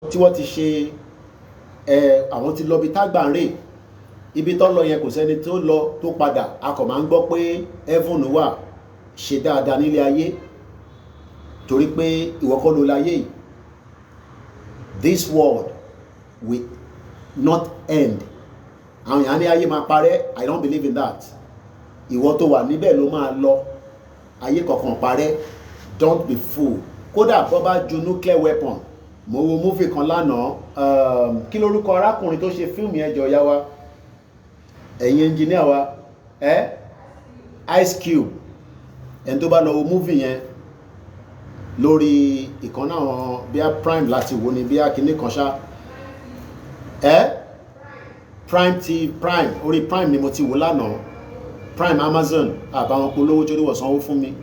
tí wọ́n ti ṣe àwọn ti lọ bí tágbà ń rè ibi tó lọ yẹn kò sẹ́ni tó lọ tó padà a kò máa ń gbọ́ pé heaven wà ṣe dáadáa nílé ayé torí pé ìwọ kọ́ ló láyé yìí. This world will not end. àwọn èèyàn ní ayé máa parẹ́. I don't believe in that. ìwọ tó wà níbẹ̀ ló máa lọ, ayé kankan parẹ́. Don't be fool. kódà bọ́ bá ju nuclear weapon. mo wo movie kan lánàá kí lórúkọ arákùnrin tó ṣe fíìmù yẹn jọ yá wa ẹ̀yin engineer wa Ice Cube ẹni tó bá lọ wo movie yẹn lórí ìkan náà bíi Prime láti wo ni bíi kíní kan ṣá Prime orí Prime ni mo ti wò lánàá, Prime Amazon àbáwọn polówó tí ó wọ̀ sanwó fún mi.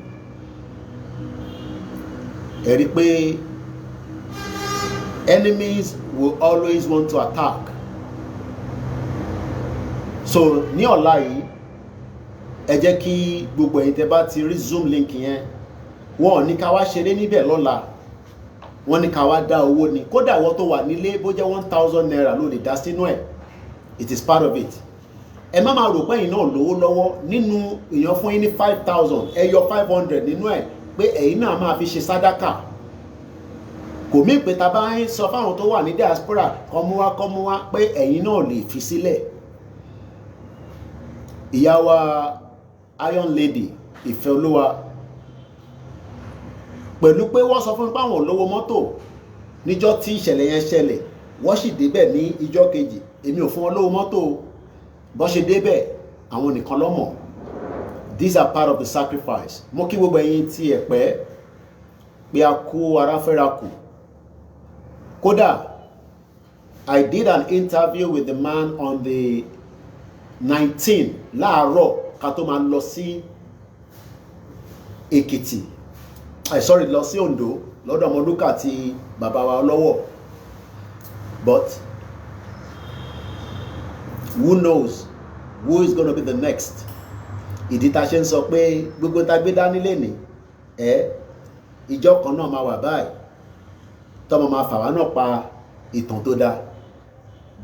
ẹ rí pé enemies will always want to attack. So ní ọ̀la yìí ẹ jẹ́ kí gbogbo ẹ̀yin tẹ́ bá ti rí Zoom link yẹn, wọ́n ní ká wá ṣeré níbẹ̀ lọ́la, wọ́n ní ká wá dá owó ni. kódà wọ́n tó wà nílé bó jẹ́ 1,000 naira ló lè dá sínú ẹ̀. It is part of it. ẹ má máa rò pé ẹ̀yin náà lówó lọ́wọ́. nínú èèyàn fún yín ní 5,000 ẹ yọ 500 nínú ẹ̀ pé ẹ̀yin náà máa fi ṣe sádàkà. kò mí pé ta bá ń sọ fáwọn tó wà ní diaspora kọ́mú wá pé ẹ̀yin náà lè fi sílẹ̀. ìyá wa Iron Lady Ìfẹ́ Olúwa, pẹ̀lú pé wọ́n sọ fún mi pé àwọn olówó mọ́tò níjọ́ tí ìṣẹ̀lẹ̀ yẹn ṣẹlẹ̀, wọ́n sì débẹ̀ ní ìjọ́ kejì. èmi ò fún wọn lówó mọ́tò, bọ́ ṣe débẹ̀ àwọn nìkan ló mọ̀. These are part of the sacrifice. mo kí gbogbo ẹ̀yin tí ẹ̀ pẹ́ pé a kú ara fẹ́ra kù. kódà I did an interview with the man on the 19 láàárọ̀ ká tó máa lọ sí Èkìtì lọ sí Oǹdó lọ́dọ̀ Ọmọlúkà àti bàbá wa Ọlọ́wọ̀. But who knows who is going to be the next. ìdí ta ṣe ń sọ pé gbogbo ta gbé dání lẹ́ni ìjọ kan náà máa wà báyìí tọ́mọ máa fà wá náà pa ìtàn tó dáa.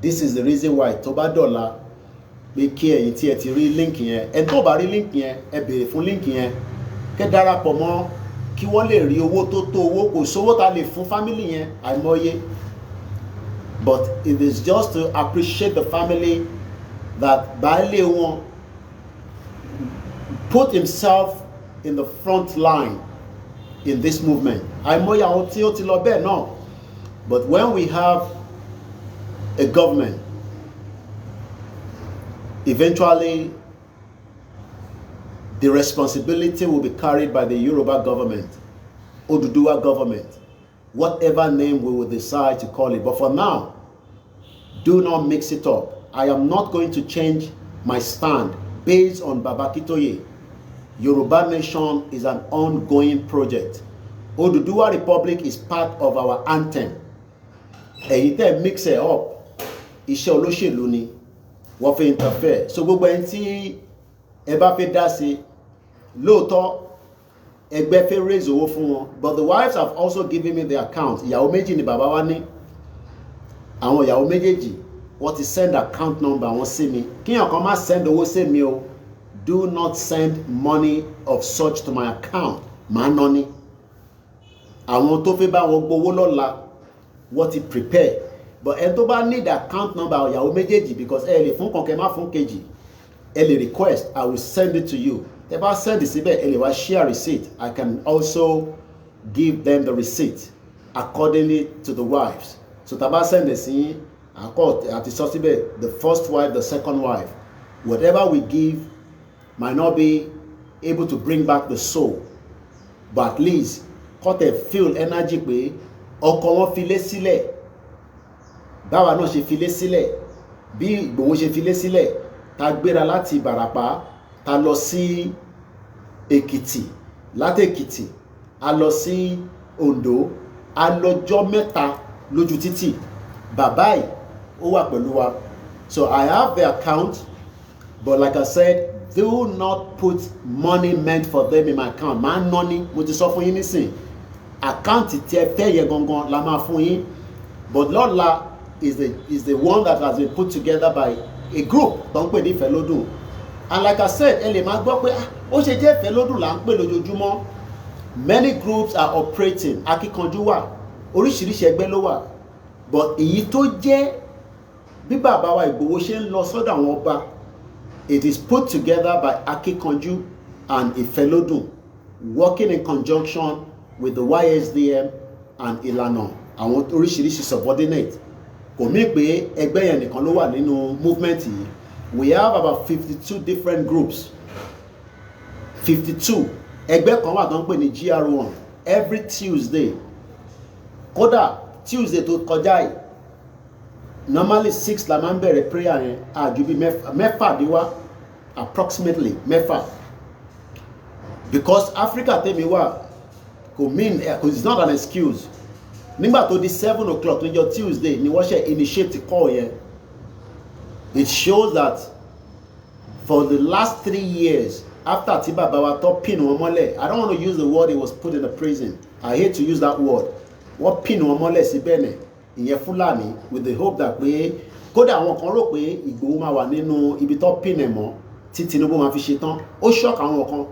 This is the reason why tó bá dọ̀la pé kí ẹ̀yin tí ẹ ti rí líǹkì yẹn, ẹ tó bá rí líǹkì yẹn ẹ béèrè fún líǹkì yẹn kẹ́ darapọ̀ mọ́ kí wọ́n lè rí owó tó tó owó. kò sówó ta lè fún fámìlì yẹn àìmọye, but it is just to appreciate the family that baálé wọn put himself in the front line in this movement. àìmọye àwọn tí ó ti lọ bẹ́ẹ̀ náà, but when we have a government, eventually the responsibility will be carried by the Yoruba government, Oduduwa government, whatever name we will decide to call it. But for now, do not mix it up. I am not going to change my stand based on Baba Kitoye. Yoruba nation is an ongoing project. Oduduwa Republic is part of our anthem. Èyí tẹ́ mix it up, iṣẹ́ olóṣèlú ni, wọ́n fẹ́ interfere. So gbogbo ẹni tí ẹ bá fẹ́ dá sí, lóòótọ́ ẹgbẹ́ fẹ́ raise owó fún wọn, but the wives have also given me the account. ìyàwó méjì ni bàbá wa ní, àwọn ìyàwó méjèèjì wọ́n ti send account number wọn sí mi. kíyàn kan má send owó sí mi o. Do not send money of such to my account. màá ná ní. àwọn tó fẹ́ bá wọn gbowó lọ́la wọ́n ti prepare, but ẹ tó bá need account number ìyàwó méjèèjì, because ẹ lè fún kọ̀ọ̀kẹ́ má fún kejì, ẹ lè request, I will send it to you. tẹ bá send síbẹ̀ ẹ lè wá share receipt. I can also give them the receipt accordingly to the wives. So tá bá send sí àti sọ síbẹ̀ the first wife, the second wife, whatever we give might not be able to bring back the soul, but at least kọ́ tẹ̀ feel energy pé ọkọ wọn filé sílẹ̀, báwa náà ṣe filé sílẹ̀, bí Ìgbòho ṣe filé sílẹ̀. ta gbéra láti Ìbàràpá, ta lọ sí Èkìtì, láti Èkìtì a lọ sí Oǹdó, a lọ́jọ́ mẹ́ta lójú títì. bàbá yìí ó wà pẹ̀lú wa. So I have the account, but like I said, do not put money meant for them in my account. máa ń ná ní, mo ti sọ fún yín nísìn, àkáǹtì tí ẹ fẹ́ yẹ gangan la máa fún yín. but lọ́la is the one that has been put together by a group tó ń pè ní Ìfẹ́lódùn. And like I said, ẹ lè máa gbọ́ pé ó ṣe jẹ́ Ìfẹ́lódùn là ń pè lójoojúmọ́. Many groups are operating. Akíkanjú wà, oríṣiríṣi ẹgbẹ́ ló wà, but èyí tó jẹ́ bí bàbá wa Ìgbòho ṣe ń lọ sọ́dọ̀ àwọn ọba, it is put together by Akíkanjú and Ìfẹ́lódùn, working in conjunction with the YSDM and Ìlànà àwọn oríṣiríṣi subordinate. Kò mí pé ẹgbẹ́ yẹn nìkan ló wà nínú movement yìí. We have about 52 different groups. 52. Ẹgbẹ́ kan wà tó ń pè ní GR1 every Tuesday. Kódà Tuesday tó kọjá yìí, normally 6 la máa ń bẹ̀rẹ̀ prayer yẹn, àjù bí mẹ́fà dé wá, approximately mẹ́fà. Because Africa tèmi wà kò mean, because it's not an excuse. Nígbà tó di 7 o'clock níjọ́ Tuesday ni wọ́n ṣe initiate call yẹn. It shows that for the last 3 years after tí bàbá wa tó pin wọn mọ́lẹ̀, I don't want to use the word he was put in the prison. I hate to use that word. Wọ́n pin wọn mọ́lẹ̀ sí Benin, ìyẹn Fúlàní, with the hope that pé kódà àwọn kan rò pé Ìgbòho máa wà nínú ibi tó pin ẹ̀ mọ́ tí Tinubu máa fi ṣe tán. Ó shock àwọn kan.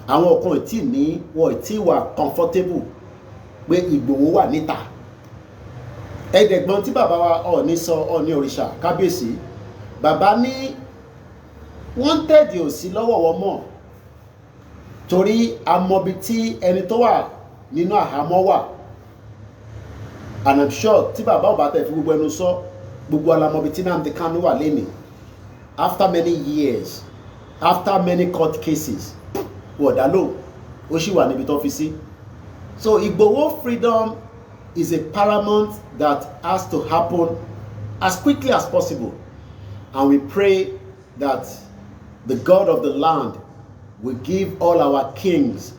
Àwọn kan tí ní wọ́n tí wà comfortable pé Ìgbòho wà níta. Ẹ̀ẹ́dẹ̀gbọ́n tí bàbá wa Ọọ̀ni sọ, Ọọ̀ni òrìṣà kábíyèsí, bàbá ní wanted ò sí lọ́wọ́ wọn mọ́ torí amọ̀bi tí ẹni tó wà nínú àhámọ́ wà, and I'm sure tí bàbá ò bá tẹ̀ fi gbogbo ẹnu sọ, gbogbo alamọ̀bi tí Nnamdi Kanu wà lẹ́nìí after many years, after many court cases, wọ̀dà lò ó sì wà níbi tó fi sí. So Igboho freedom is a paramount that has to happen as quickly as possible, and we pray that the God of the land will give all our kings,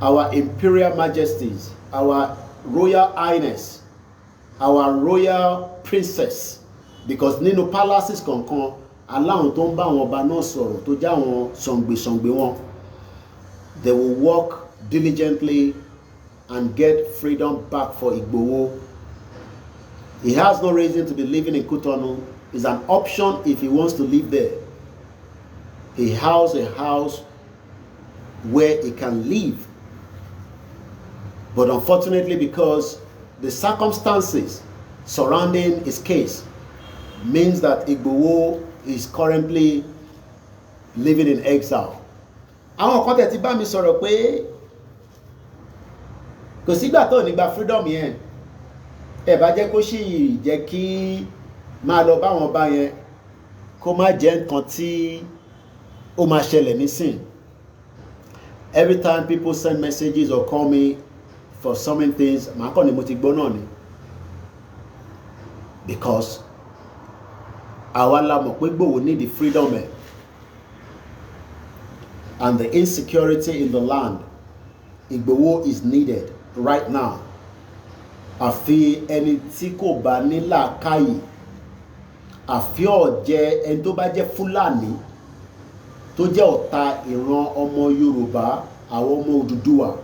our imperial majesties, our royal highness, our royal princess, because nínú palaces kankan aláwọn tó ń bá àwọn ọba náà sọ̀rọ̀ tó já wọn sọ̀ǹgbèsọ̀ǹgbè wọn, they will work diligently and get freedom back for Igboho. He has no reason to be living in Cotonou. It's an option if he wants to live there. He has a house where he can live. But unfortunately, because the circumstances surrounding his case means that Igboho is currently living in exile. Àwọn kan tẹ̀ ti bá mi sọ̀rọ̀ pé kò sígbà tó ní gba freedom yẹn, ẹ bá jẹ́ kó sì jẹ́ kí máa lọ bá wọn bá yẹn kó má jẹ́ nǹkan tí ó máa ṣẹlẹ̀ nísìn. Every time people send messages or call me for some things, màá kàn ní mo ti gbọ́ náà ni, because àwa la mọ̀ pé Igboho need the freedom ẹ̀, and the insecurity in the land. Igboho is needed right now. Àfi ẹni tí kò bá ní làákàyè, àfi ọ̀jẹ̀ ẹni tó bá jẹ́ Fúlàní tó jẹ́ ọ̀tá ìran ọmọ Yorùbá, àwọn ọmọ Odùduwà,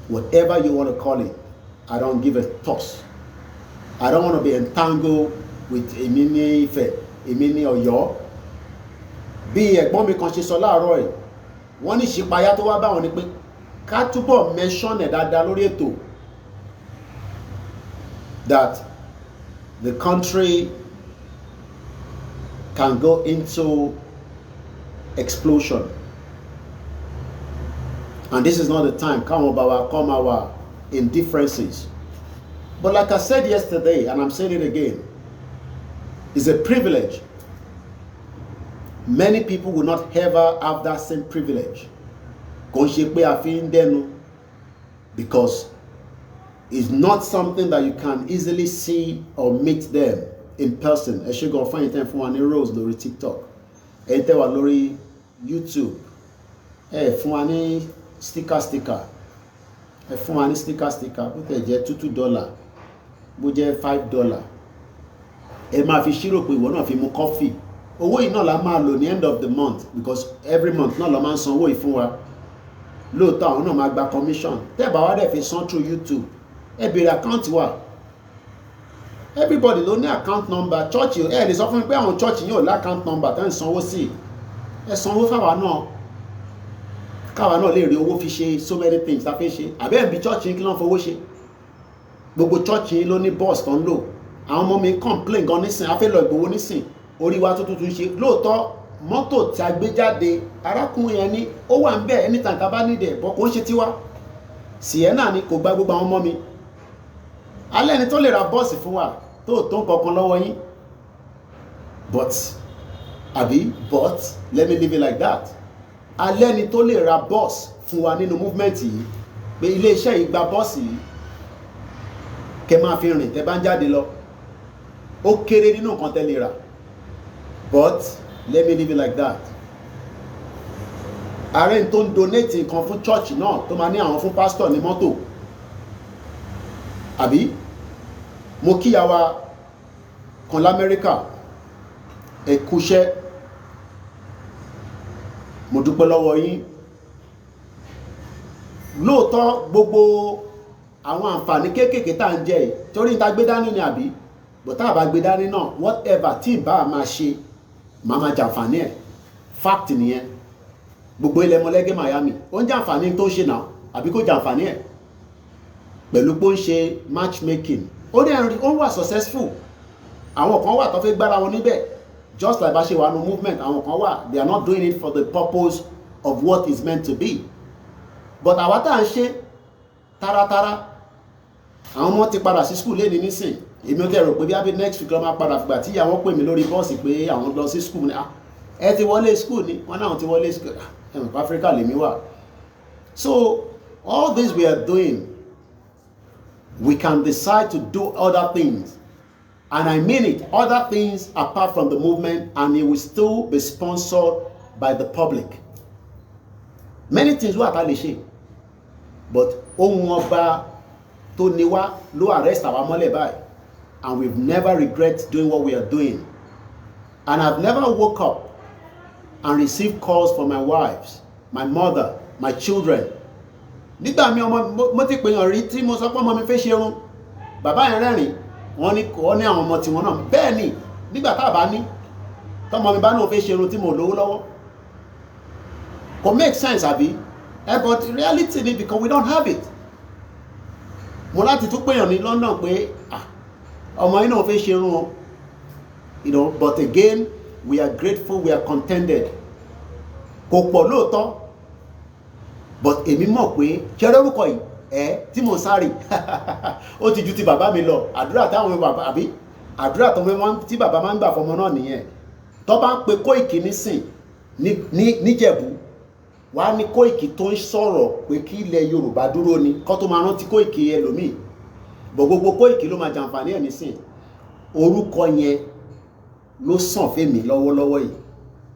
whatever you want to call it, I don't give a toss. I don't want to be entangled with èmi ní Ifẹ̀, èmi ní Ọ̀yọ́. Bí ẹ̀gbọ́n mi kan ṣe sọ láàárọ̀ ẹ̀, wọ́n ní ìṣípayá tó wá báwọn ni pé ká túbọ̀ mention ẹ̀ dáadáa lórí ètò, that the country can go into explosion, and this is not the time come our indifferences. But like I said yesterday, and I'm saying it again, it's a privilege. Many people will not ever have that same privilege, because it's not something that you can easily see or meet them in person. I should go find time for one rose lórí TikTok, ẹ tẹ́ wá lórí YouTube, ẹ fún wa ní sticker, ẹ fún wa ní sticker, bó tẹ̀ jẹ́ $2, bó jẹ́ $5, ẹ máa fi ṣírò pé ìwọ náà fi mu coffee. Owó yìí náà la máa lò ní end of the month, because every month náà la máa ń san owó yìí fún wa. Lóòótọ́ àwọn náà máa gba commission. Tẹ́ bá wá dẹ̀ fi san through YouTube, ẹ béèrè account wa. Everybody ló ní account number. Church ẹ lè sọ fún mi pé àwọn church yóò lá account number tẹ́ ń sanwó sí. Ẹ sanwó fáwa náà. Káwa náà lè rí owó fi ṣe so many things tá fẹ́ ṣe. Àbẹ́ ẹ̀ bí church yín kí ló ń fowó ṣe. Gbogbo church yín ló ní bus tó ń lò. Àwọn ọmọ mi complain gan nísìn, a fẹ́ lọ Ìgbòho nísìn. Orí wa tuntun ṣe. Lóòótọ́ mọ́tò tí a gbé jáde arákùnrin yẹn ní ó wà ń bẹ̀ anytime tá bá nídẹ̀ bọ́ kò ń ṣe tiwa. Sienna ni kò gba gbogbo àwọn ọmọ mi. Alẹ́ ni tó lè ra bọ́ọ̀sì fún wa tó tó nǹkan lọ́wọ́ yín. But let me leave it like that. Alẹ́ ni tó lè ra bọ́ọ̀sì fún wa nínú movement yìí pé iléeṣẹ́ yìí gba bọ́ọ̀sì yìí kẹ máa fi rìn tẹ bá ń jáde lọ. Ó kéré nínú nǹkan tẹ lè rà. But let me leave it like that. Ààrẹ tó ń donate nǹkan fún church náà tó máa ní àwọn fún pastor ní mọ́tò. Àbí mo kíyàwó kan l'Amẹ́ríkà ẹ kúṣẹ́, mo dúpẹ́ lọ́wọ́ yín. Lóòótọ́ gbogbo àwọn àǹfààní kéékèèké tá ń jẹ yìí torí ta gbé dání ni àbí but tá bá gbé dání náà whatever tí bá máa ṣe máa jàǹfààní ẹ̀. Fact nìyẹn. Gbogbo ilẹ̀ mọ́lẹ́gẹ́ Miami ó ń jàǹfààní tó ń ṣe náà àbí kó jàǹfààní ẹ̀ pẹ̀lú pé ó ń ṣe matchmaking. Ó dẹ̀ rí ó wà successful. Àwọn kan wà tó fẹ́ gbára wọn níbẹ̀ just like bá ṣe wà nínú movement. Àwọn kan wà they are not doing it for the purpose of what is meant to be. But àwa tá à ń ṣe taratara àwọn ọmọ ti padà sí school lẹ́ni nísìn. Èmi ò kẹ́rò pé bí abẹ́ next week lọ́ máa padà fìgbà tí àwọn pè mí lórí bọ́ọ̀sì pé àwọn lọ sí school ni ẹ ti wọlé school ni wọ́n náà ti wọlé school ẹ̀mọ̀ Africa lèmi wà. So all this we are doing, we can decide to do other things, and I mean it, other things apart from the movement, and it will still be sponsored by the public. Many things wà tá lè ṣe, but ohun ọba tó ní wá ló arrest àwa mọ́lẹ̀ báyìí, and we've never regret doing what we are doing. And I've never woke up and received calls from my wives, my mother, my children. Nígbà mi ọmọ mo ti pè yàn rí tí mo sọ pé ọmọ mi fẹ́ ṣe irun, bàbá yẹn rẹ́rìn, wọ́n ní àwọn ọmọ tiwọn náà. Bẹ́ẹ̀ ni nígbà tá a bá ní tọmọ mi bá náà fẹ́ ṣe irun tí mo lówó lọ́wọ́ kò make sense àbí. But reality ni because we don't have it. Mo láti tún pèyàn ní London pé ọmọ yìí náà fẹ́ ṣe irun o. But again we are grateful, we are contented. Kò pọ̀ lóòótọ́, but èmi mọ̀ pé ṣẹ́rẹ́ orúkọ yìí tí mo sáré ó ti ju ti bàbá mi lọ. Àdúrà táwọn bàbá àbí àdúrà tí bàbá máa ń gbà fọmọ náà nìyẹn. Tó bá ń pe Kóìkì nísìn níjẹ̀bú, wàá ní Kóìkì tó ń sọ̀rọ̀ pé kí ilẹ̀ Yorùbá dúró ni kó tó máa rántí Kóìkì ẹlòmíì. Bọ̀ gbogbo Kóìkì ló máa jàǹfààní ẹ̀ nísìn. Orúkọ yẹn ló sàn fèmí lọ́wọ́lọ́wọ́ yìí,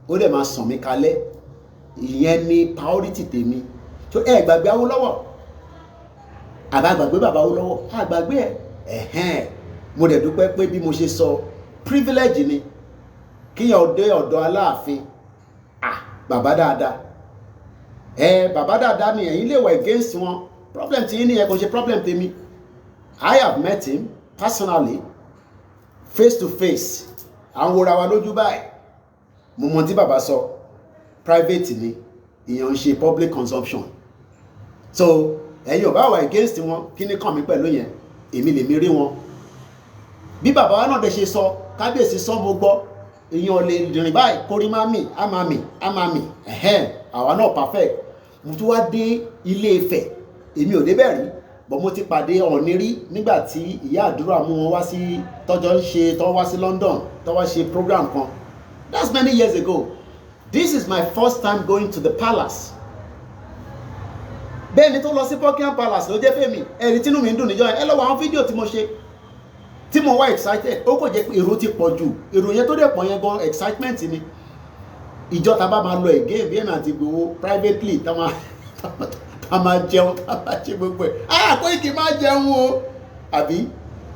ó dẹ̀ máa sàn mí kalẹ̀. Ìyẹn ni priority tèmi. So gbàgbé Awólọ́wọ̀, àbá gbàgbé bàbá Awólọ́wọ̀, gbàgbé ẹ̀. Mo dẹ̀ dúpẹ́ pé bí mo ṣe sọ privilege ni kíyàn dé ọ̀dọ̀ Aláàfin. Bàbá dáadáa. Bàbá dáadáa ni ẹ̀yin lè wà against wọn. Problem tí yín ni ẹ kò ṣe problem tèmi. I have met him personally, face to face. À ń wòra wa lójú báyìí. Mo mọ̀ tí bàbá sọ private ni, ìyẹn ń ṣe public consumption. So ẹ̀yin ò bá wà against wọn, kí ni kàn mí pẹ̀lú yẹn? Èmi lè mi rí wọn. Bí bàbá wa náà dẹ̀ ṣe sọ, kábíyèsí sọ mo gbọ́, èèyàn ò lè rìn báyìí kórí má mì á máa mì. Àwa náà perfect. Mo tún wá dé Ilé Ifẹ̀, èmi ò débẹ̀ rí, but mo ti pàdé Ọọ̀ni rí nígbà tí ìyá àdúrà mú wọn wá sí tọ́jọ́ ń ṣe tọ́ wá sí London tọ́ wá ṣe program kan. That's many years ago. This is my first time going to the palace. Bẹ́ẹ̀ ni tó lọ sí Buckingham Palace ló jẹ́ fèmí. Ẹ̀rí tínú mi ń dùn níjọ́ yẹn. Ẹ lọ wo àwọn fídíò tí mo ṣe tí mo wá excited. Ó kò jẹ́ pé èrò ti pọ̀ jù. Èrò yẹn tó dẹ̀ pọ̀ yẹn gan excitement ni. Ìjọ ta bá máa lọ again bí ẹ̀mí àti Ìgbòho privately tá máa jẹun tá máa ṣe gbogbo ẹ̀. Kóìkì máa jẹun o. Àbí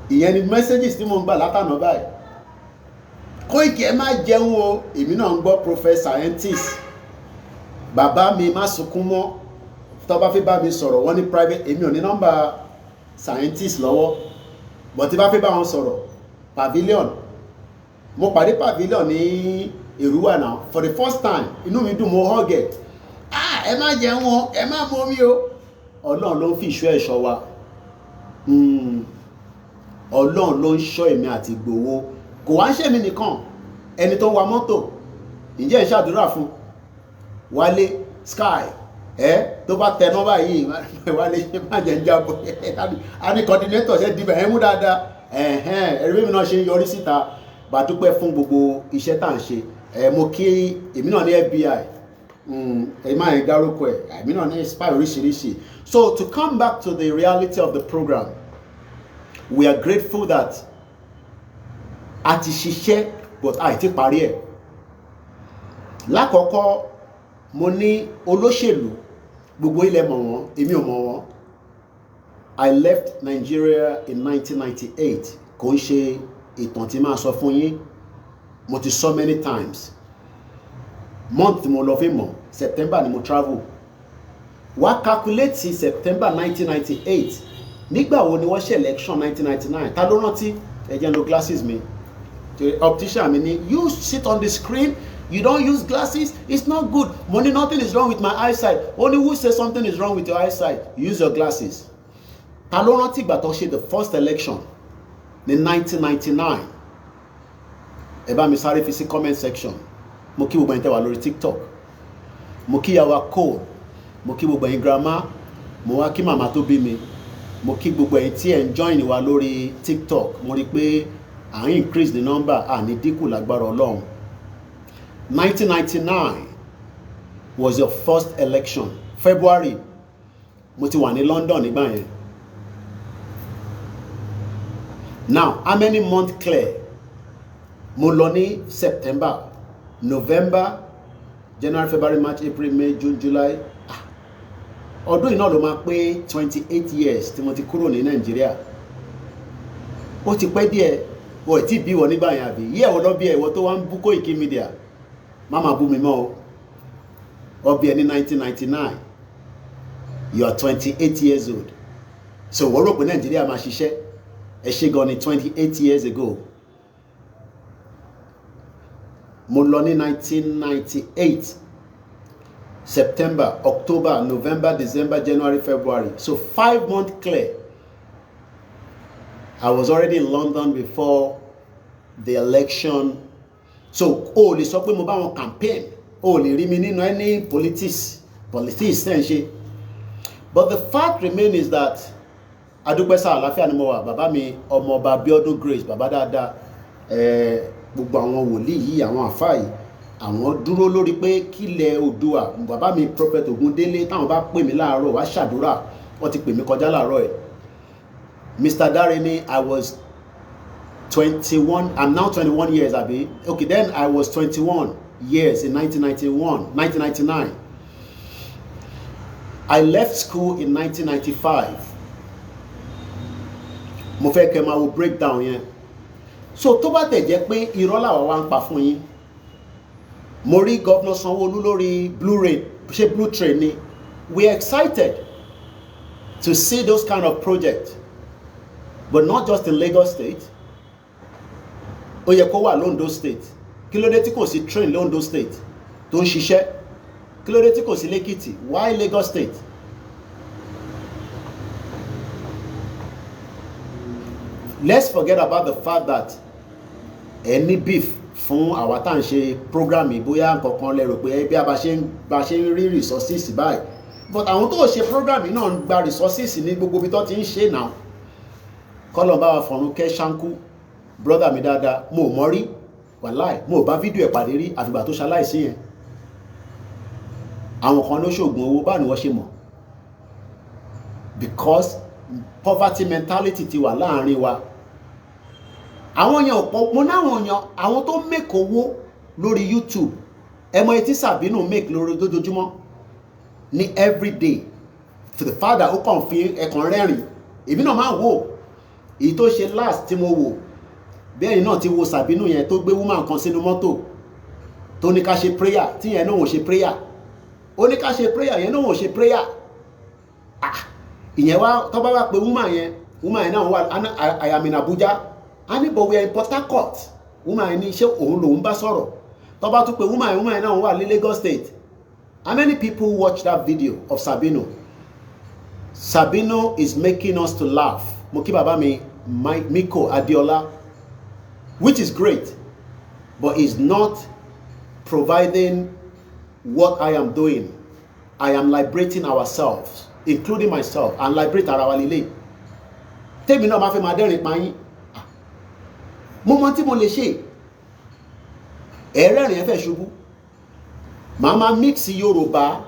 ìyẹn ni messages tí mo ń gbà látànà báyìí. Kóìkì ẹ máa jẹun o. Èmi náà ń gbọ́ professor scientist. Bàbá mi má sunkún mọ́. Tó bá fi bá mi sọ̀rọ̀ wọ́n ní private, èmi ò ní nọ́mbà scientist lọ́wọ́ but tí bá fẹ́ bá wọn sọ̀rọ̀ pavilion mo pàdé pavilion ní Èrúwà náà for the first time inú mi dùn mo hug ẹ̀ ẹ má jẹun wọn ẹ má mú omi o Ọlọ́run ló ń fi ìṣọ́ ẹ̀ṣọ́ wa Ọlọ́run ló ń ṣọ́ èmi àti Ìgbòho kò wá ń ṣèmi nìkan ẹni tó ń wa mọ́tò ǹjẹ́ ẹ ṣàdúrà fún Wálé Sky tó bá tẹ nọ́mbà yìí Wálé ṣe má jẹ́ ń jábọ̀ a ní coordinator ṣe dìbẹ̀ ẹ̀ mú dáadáa ẹ̀rí mi náà ṣe ń yọrí síta bá dúpẹ́ fún gbogbo iṣẹ́ tá à ń ṣe mo kí èmi náà ní FBI èmi máa ń dárúkọ èmi náà ní spy oríṣiríṣi. So to come back to the reality of the program, we are grateful that a ti ṣiṣẹ́ but àìtí parí ẹ̀. Lákọ̀ọ́kọ́ mo ní olóṣèlú gbogbo ilẹ̀ mọ̀ wọ́n èmi ò mọ̀ wọ́n. I left Nigeria in 1998 kò ń ṣe ìtàn tí máa sọ fún yín mo ti sọ many times. Month mo lọ fi mọ̀ September ni mo travel. Wá calculate September 1998 nígbà wo ni wọ́n ṣe election 1999 ta ló rántí ẹ jẹ́ n lo glasses mi the optician mi ní you sit on the screen you don't use glasses it's not good mo ní nothing is wrong with my eyesight only who say something is wrong with your eyesight use your glasses. Ta ló rántí ìgbà tó ṣe the first election ní 1999 ẹ bá mi sáré fi sí comment section. Mo kí gbogbo ẹ̀yin tẹ́ wà lórí TikTok mo kí yàwá Cole mo kí gbogbo ẹ̀yin grandma mo wá kí màmá tó bí mi mo kí gbogbo ẹ̀yin tí ẹ̀ ń join wa lórí TikTok mo rí pé à ń increase the number à ní dínkù lágbára Ọlọ́run. 1999 was your first election February mo ti wà ní London nígbà yẹn. Now how many months clear mo lọ ní September November January February March April May June July ọdún yìí náà ló máa pé 28 years tí mo ti kúrò ní Nàìjíríà. Ó ti pẹ́ díẹ̀ wọ́n ti bí wọ́n nígbà yẹn àbí yíyẹ̀ wọ́n lọ bí ẹ̀wọ́ tó wá ń bú Koikimedia má máa bú mi mọ́ o ọbí ẹ ní 1999 you are 28 years old so wọ́n rò pé Nàìjíríà máa ṣiṣẹ́ ẹ ṣe gan ni 28 years ago. Mo lọ ní 1998 September October November December January February so 5 months clear. I was already in London before the election so o lè sọ pé mo bá wọn campaign o lè rí mi nínú any politics tẹ́ ń ṣe but the fact remains is that adúpẹ́sà àlàáfíà ni mo wà bàbá mi ọmọọba Bíọ́dún Grace bàbá dáadáa gbogbo àwọn wòlíì yìí àwọn àfáà yìí àwọn dúró lórí pé kílẹ̀ Oòduà bàbá mi Prophet Ògúndélé táwọn bá pè mí láàárọ̀ wá ṣàdúrà wọ́n ti pè mí kọjá láàárọ̀ ẹ̀. Mr. Dare ni I was 21 I'm now 21 years abi okay then I was 21 years in 1999 I left school in 1995 mo fẹ́ kẹ́ máa wo breakdown yẹn. So tó bá tẹ̀ jẹ́ pé irọ́ làwọn wá ń pa fún yín mo rí Governor Sanwó-Olú lórí Blue Train ni we are excited to see those kind of projects but not just in Lagos State ó yẹ kó wà l'Ondo State kí ló dé tí kò sí train l'Ondo State tó ń ṣiṣẹ́ kí ló dé tí kò sí l'Èkìtì why Lagos State. Let's forget about the fact that any beef fún àwa tá à ń ṣe program bóyá nǹkankan lérò pé bí a bá ṣe ń rí resources báyìí but àwọn tó ṣe program náà ń gba resources ní gbogbo ibi tó ti ń ṣe náà kọ́lọ̀ bá wa fọ̀run kẹ́ ṣáńkú brother mi dáadáa mo mọ̀ rí wàláì mo bá fídíò ẹ̀ pàdé rí àfìgbà tó ṣaláìsí yẹn àwọn kan ló ṣoògùn owó báà ni wọ́n ṣe mọ̀ because poverty mentality ti wà láàrin wa. Àwọn èèyàn ọ̀pọ̀ mo náwọn èèyàn àwọn tó make owó lórí YouTube ẹ mọ etí Sàbínú make lórí lójoojúmọ́ ní everyday for the father ó kàn fi ẹ̀kan rẹ́rìn èmi náà máa wò èyí tó ṣe last tí mo wò bẹ́ẹ̀ náà ti wo Sàbínú yẹn tó gbé woman kan sínú mọ́tò tó ní ká ṣe prayer tí yẹn náà wọ́n ṣe prayer ó ní ká ṣe prayer yẹn náà wọ́n ṣe prayer ìyẹn wá tó bá wá pé woman yẹn woman now I am in Abuja and but we are in Port Harcourt woman ní ṣé òun lòun bá sọ̀rọ̀ tó bá tún pé woman now wà ní Lagos State. How many people watch that video of Sabino? Sabino is making us to laugh. Mo kí bàbá mi Miko Adiola, which is great, but is not providing what I am doing. I am liberating ourselves, including myself, and liberate ara wa lile. Tèmi náà máa fẹ́ máa dẹ́rìn pa yín. Mo mọ̀ tí mo lè ṣe. Ẹ̀rẹ́rìn ẹ fẹ́ ṣubú. Mama mix Yoruba,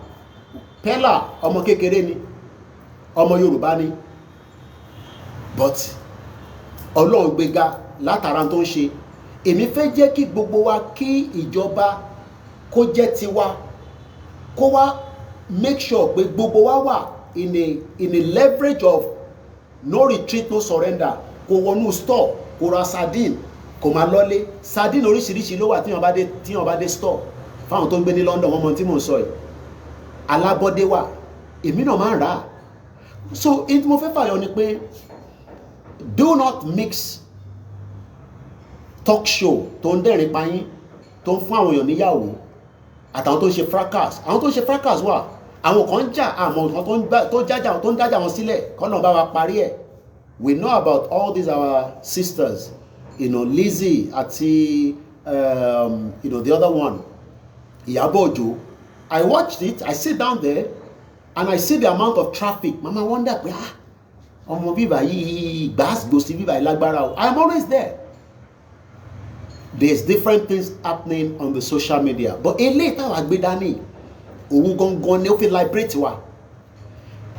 Pella ọmọ kékeré ni, ọmọ Yoruba ni, but Ọlọ́run gbéga látara tó ń ṣe. Èmi fẹ́ jẹ́ kí gbogbo wa kí ìjọba kó jẹ́ tiwa, kó wá make sure pé gbogbo wa wà in a leverage of no retreat no surrender. Kó wọnú store, kó ra sardine, kó máa lọlé. Sardine oríṣiríṣi ló wà tí wọ́n bá dé store. Fáwọn tó ń gbé ní London wọ́n mọ̀ tí mò ń sọ yìí. Alábọ́dé wà, èmi náà máa ń rà á. So in tí mo fẹ́ fàyọ ni pé do not mix talk show tó ń dẹ̀rín payín tó ń fún àwọn èèyàn níyàwó àtàwọn tó ń ṣe fracas. Àwọn tó ń ṣe fracas wà, àwọn kan ń jà àmọ́ nǹkan tó ń dájà wọn sílẹ̀ kọ́nà bá wa parí ẹ̀. We know about all these our sisters, Lizzie àti the other one, Iyabo Ojo. I watched it, I sit down there and I see the amount of traffic. Mama wonder pé ọmọ bíbá yìí gbàgbọ́sí bíbá yìí lágbára o. I am always there. There's different things happening on the social media, but eléyìí táwa gbé dání òun gangan ni ó fi liberate wa.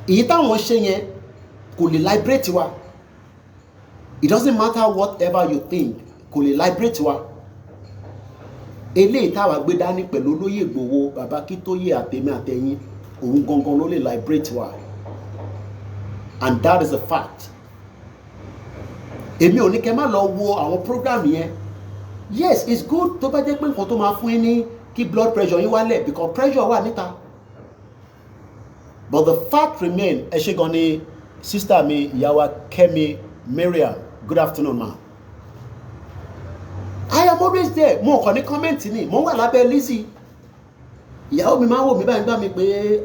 Èyí táwọn ṣe yẹn kò lè liberate wa. It doesn't matter whatever you think, kò lè liberate wa. Eléyìí táwa gbé dání pẹ̀lú Olóyè Ìgbòho, Bàbá Kítóyè àtèmi àtẹ̀yìn, òun gangan ló lè liberate wa. And that is a fact. Èmi ò ní kẹ́ má lọ wo àwọn program yẹn. Yes, it's good tó bá jẹ́ pé nǹkan tó máa fún yín ní kí blood pressure yín wálẹ̀ because pressure wà níta. But the fact remain, ẹ ṣé gan ni sister mi ìyàwó Kẹ́mi Mariam, good afternoon ma. I am always there. Mo kàn ní comment ni, mo wà lábẹ́ Lizzie. Ìyàwó mi máa ń wò mí báyìí gbà mí pé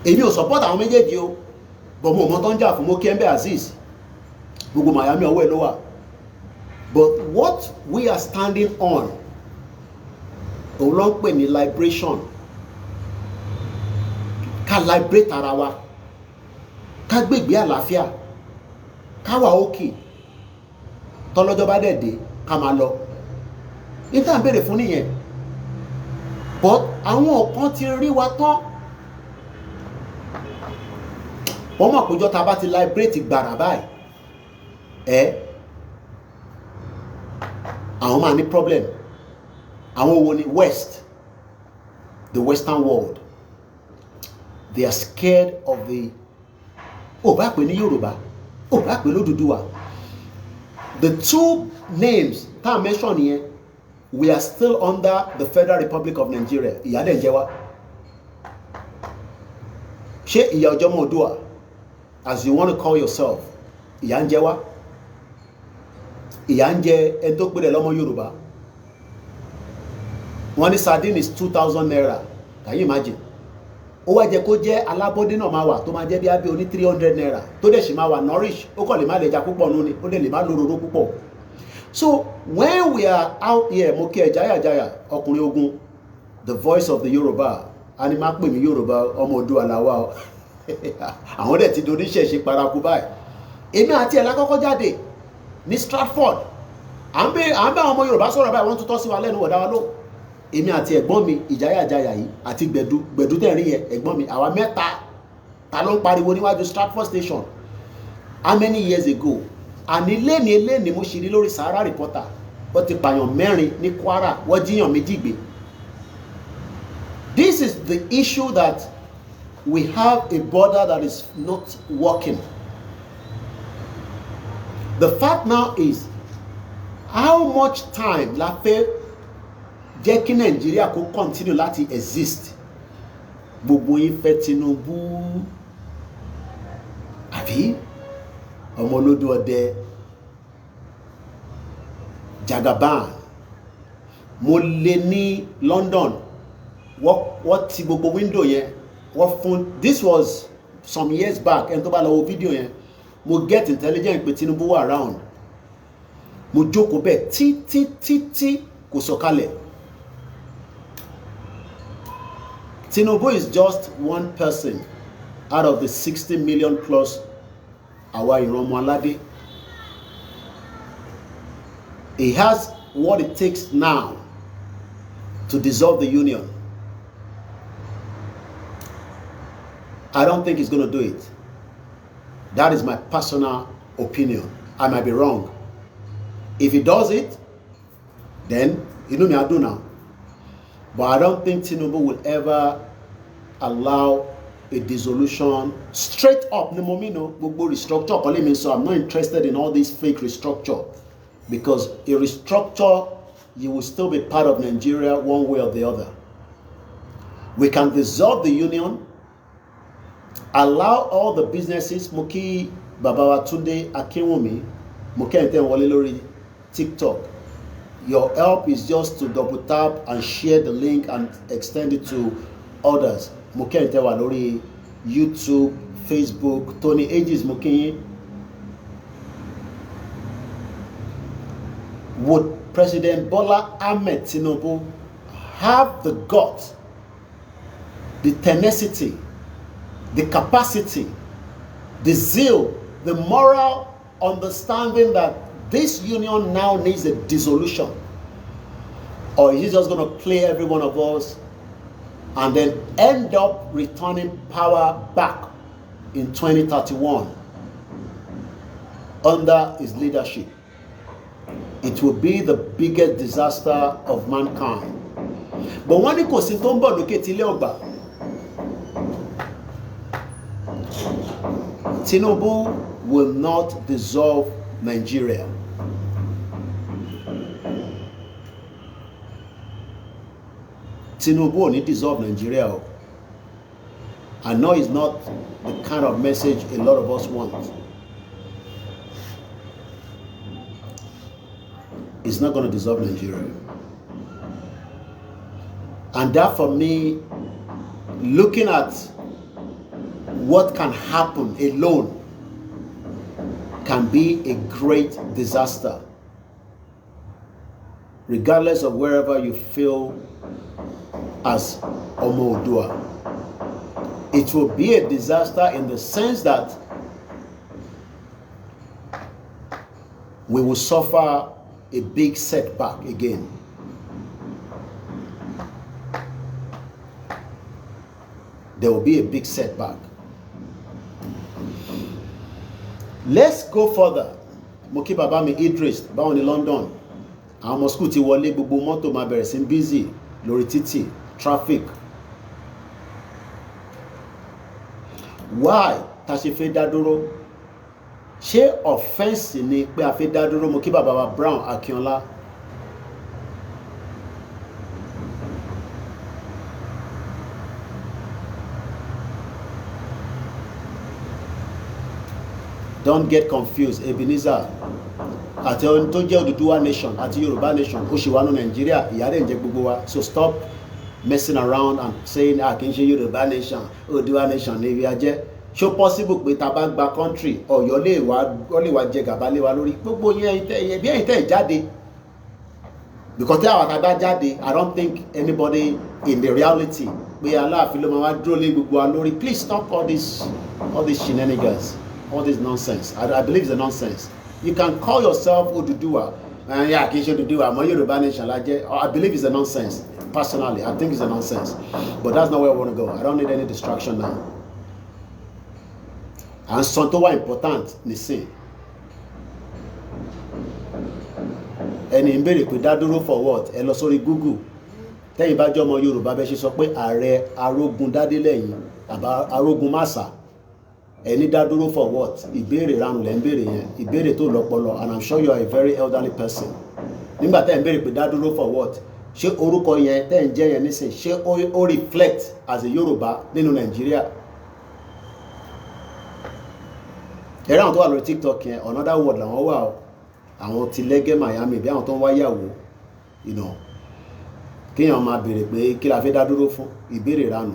èmi ò support àwọn méjèèjì o, but mo mọ̀ tó ń jà fún mo Kembe Azeez. Gbogbo Miami ọwọ́ ẹ̀ ló wà. But what we are standing on, òun ló ń pè ní liberation. Ká liberate ara wa, ká gbégbé àlàáfíà, ká wà okay. Tọ́lọ́jọ́ bá dẹ̀ dé ká máa lọ. Níta ń béèrè fún nìyẹn. But àwọn kan ti rí wa tán. Wọ́n mọ̀ péjọ ta bá ti liberate gbàrà báyìí. Àwọn máa ní problem. Àwọn wo ni West, the Western world. They are scared of the bá pè ní Yorùbá, bá pè l'Odùduwà. The two names that I mentioned here, we are still under the Federal Republic of Nigeria. Ìyá dẹ̀ ń jẹ wá. Ṣé ìyá Ọjọ́mọ Oòduà, as you want to call yourself, ìyá ń jẹ wá? Ìyá ń jẹ ẹni tó pèrè lọ́mọ Yorùbá. Wọ́n ní sardine is 2,000 naira. Can you imagine? Ó wá jẹ́ kó jẹ́ alábọ́dé náà máa wà tó máa jẹ́ bí abẹ́ oní 300 naira tó dẹ̀ sì máa wà nourish. Ó kàn lè má lẹ́ja púpọ̀ nú ni, ó dẹ̀ lè má lóróró púpọ̀. So when we are out here, mo kí ẹ Jaya ọkùnrin ogun, the voice of the Yoruba, a ní máa pè mí Yorùbá ọmọ Oòduà làwa o. Àwọn dẹ̀ ti doníṣẹ̀ṣe paraku báyìí. Èmi àti ẹ̀ lákọ́kọ́ jáde ní Stratford. À ń bá àwọn ọmọ Yorùbá sọ̀rọ̀ báyìí wọ́n tún tọ́ sí wa lẹ́nu ọ̀dá wa ló. Èmi àti ẹ̀gbọ́n mi Jaya yìí àti gbẹ̀dú tẹ̀rín yẹn ẹ̀gbọ́n mi, àwa mẹ́ta ta ló ń pariwo níwájú Stratford station. How many years ago? Àní léni mo ṣì rí lórí Sahara Reporter. Wọ́n ti pààyàn 4 ní Kwara, wọ́n jíyàn 2 gbé. This is the issue that we have a border that is not working. The fact now is, how much time la fẹ́ jẹ́ kí Nàìjíríà kó continue láti exist? Gbogbo yín fẹ́ Tinubu, àbí? ọmọ olódò ọdẹ, Jagaban. Mo lè ní London, what ti gbogbo window yẹn, what fún, this was some years back, ẹni tó bá lọ wo video yẹn, mo get intelligent pé Tinubu wà around. Mo jókòó bẹ́ẹ̀ tí kò sọ̀kalẹ̀. Tinubu is just one person out of the 60 million plus àwa ìran ọmọ aládé. He has what it takes now to dissolve the union. I don't think he's going to do it. That is my personal opinion. I might be wrong. If he does it, then you know me, I do now. But I don't think Tinubu will ever allow a dissolution straight up. Nemomino, gbogbo restructure. So I'm not interested in all this fake restructure, because a restructure, you will still be part of Nigeria one way or the other. We can dissolve the union, allow all the businesses. Moki Babawa Tunde Akinwumi, Moki Ente Wole lórí TikTok. Your help is just to double tap and share the link and extend it to others. Moki Ente wa lórí YouTube, Facebook. Tony Ages Moki. Would President Bola Ahmed Tinubu have the guts, the tenacity, the capacity, the zeal, the moral understanding that this union now needs a dissolution? Or is he just going to play every one of us and then end up returning power back in 2031 under his leadership? It will be the biggest disaster of mankind. But when it goes into Tinubu will not dissolve Nigeria. Tinubu will not dissolve Nigeria. I know it's not the kind of message a lot of us want. It's not going to dissolve Nigeria. And that, for me, looking at what can happen alone, can be a great disaster, regardless of wherever you feel as Omo Odua. It will be a disaster in the sense that we will suffer a big setback again. There will be a big setback. Let's go further. Moki baba mi Idris, báwo ní London. Àwọn ọmọ school ti wọlé, gbogbo mọ́tò máa bẹ̀rẹ̀ sí busy lórí títì, traffic. Why ta ṣe fẹ́ dá dúró? Ṣé offense ni pé a fẹ́ dá dúró? Moki baba wa Brown Akínọlá. Don't get confused. Ebenezer àti ohun tó jẹ́ Odùduwà nation àti Yorùbá nation ó ṣe wà ní Nàìjíríà, ìyà dẹ̀ ń jẹ gbogbo wa. So stop messing around and saying kì í ṣe Yorùbá nation, Odùduwà nation ni ibi ajẹ́. Ṣó possible pé tá bá gba country Ọ̀yọ́ lè wá jẹ gàba lé wa lórí? Gbogbo yẹn bí ẹ̀yin tẹ́ jáde. Because tí àwọn àtàgbà jáde, I don't think anybody in the reality pé Aláàfin ló máa wá dúró lé gbogbo wa lórí. Please stop all this shenanigans. All this nonsense. I believe it's a nonsense. You can call yourself Oduduwa. Yeah, kì í ṣe Oduduwa, àmọ́ Yorùbá nation la jẹ́. I believe it's a nonsense. Personally, I think it's a nonsense. But that's not where I want to go. I don't need any distraction now. And something tó wà important nísìn. Ẹni ń béèrè pé dá dúró for what? Ẹ lọ sórí Google. Tẹ́yìn bá jẹ́ ọmọ Yorùbá bẹ́ ṣe sọ pé ààrẹ arógun dádé lẹ́yìn àbá arógun màsà. Ẹni dá dúró for what? Ìbéèrè ránù lẹ́ ń béèrè yẹn. Ìbéèrè tó lọ́pọlọ, and I'm sure you are a very elderly person. Nígbà tẹ́ ń béèrè pé dá dúró for what? Ṣé orúkọ yẹn tẹ́ ń jẹ́ yẹn nísìn ṣé ó reflect as a Yorùbá nínú Nàìjíríà? ẹ̀rọ àwọn tó wà lórí TikTok yẹn another word làwọn wà o àwọn ti lẹ́gẹ́ Miami bí àwọn tó ń wáyàwó kéèyàn máa béèrè pé kí la fẹ́ dá dúró fún ìbéèrè ranù.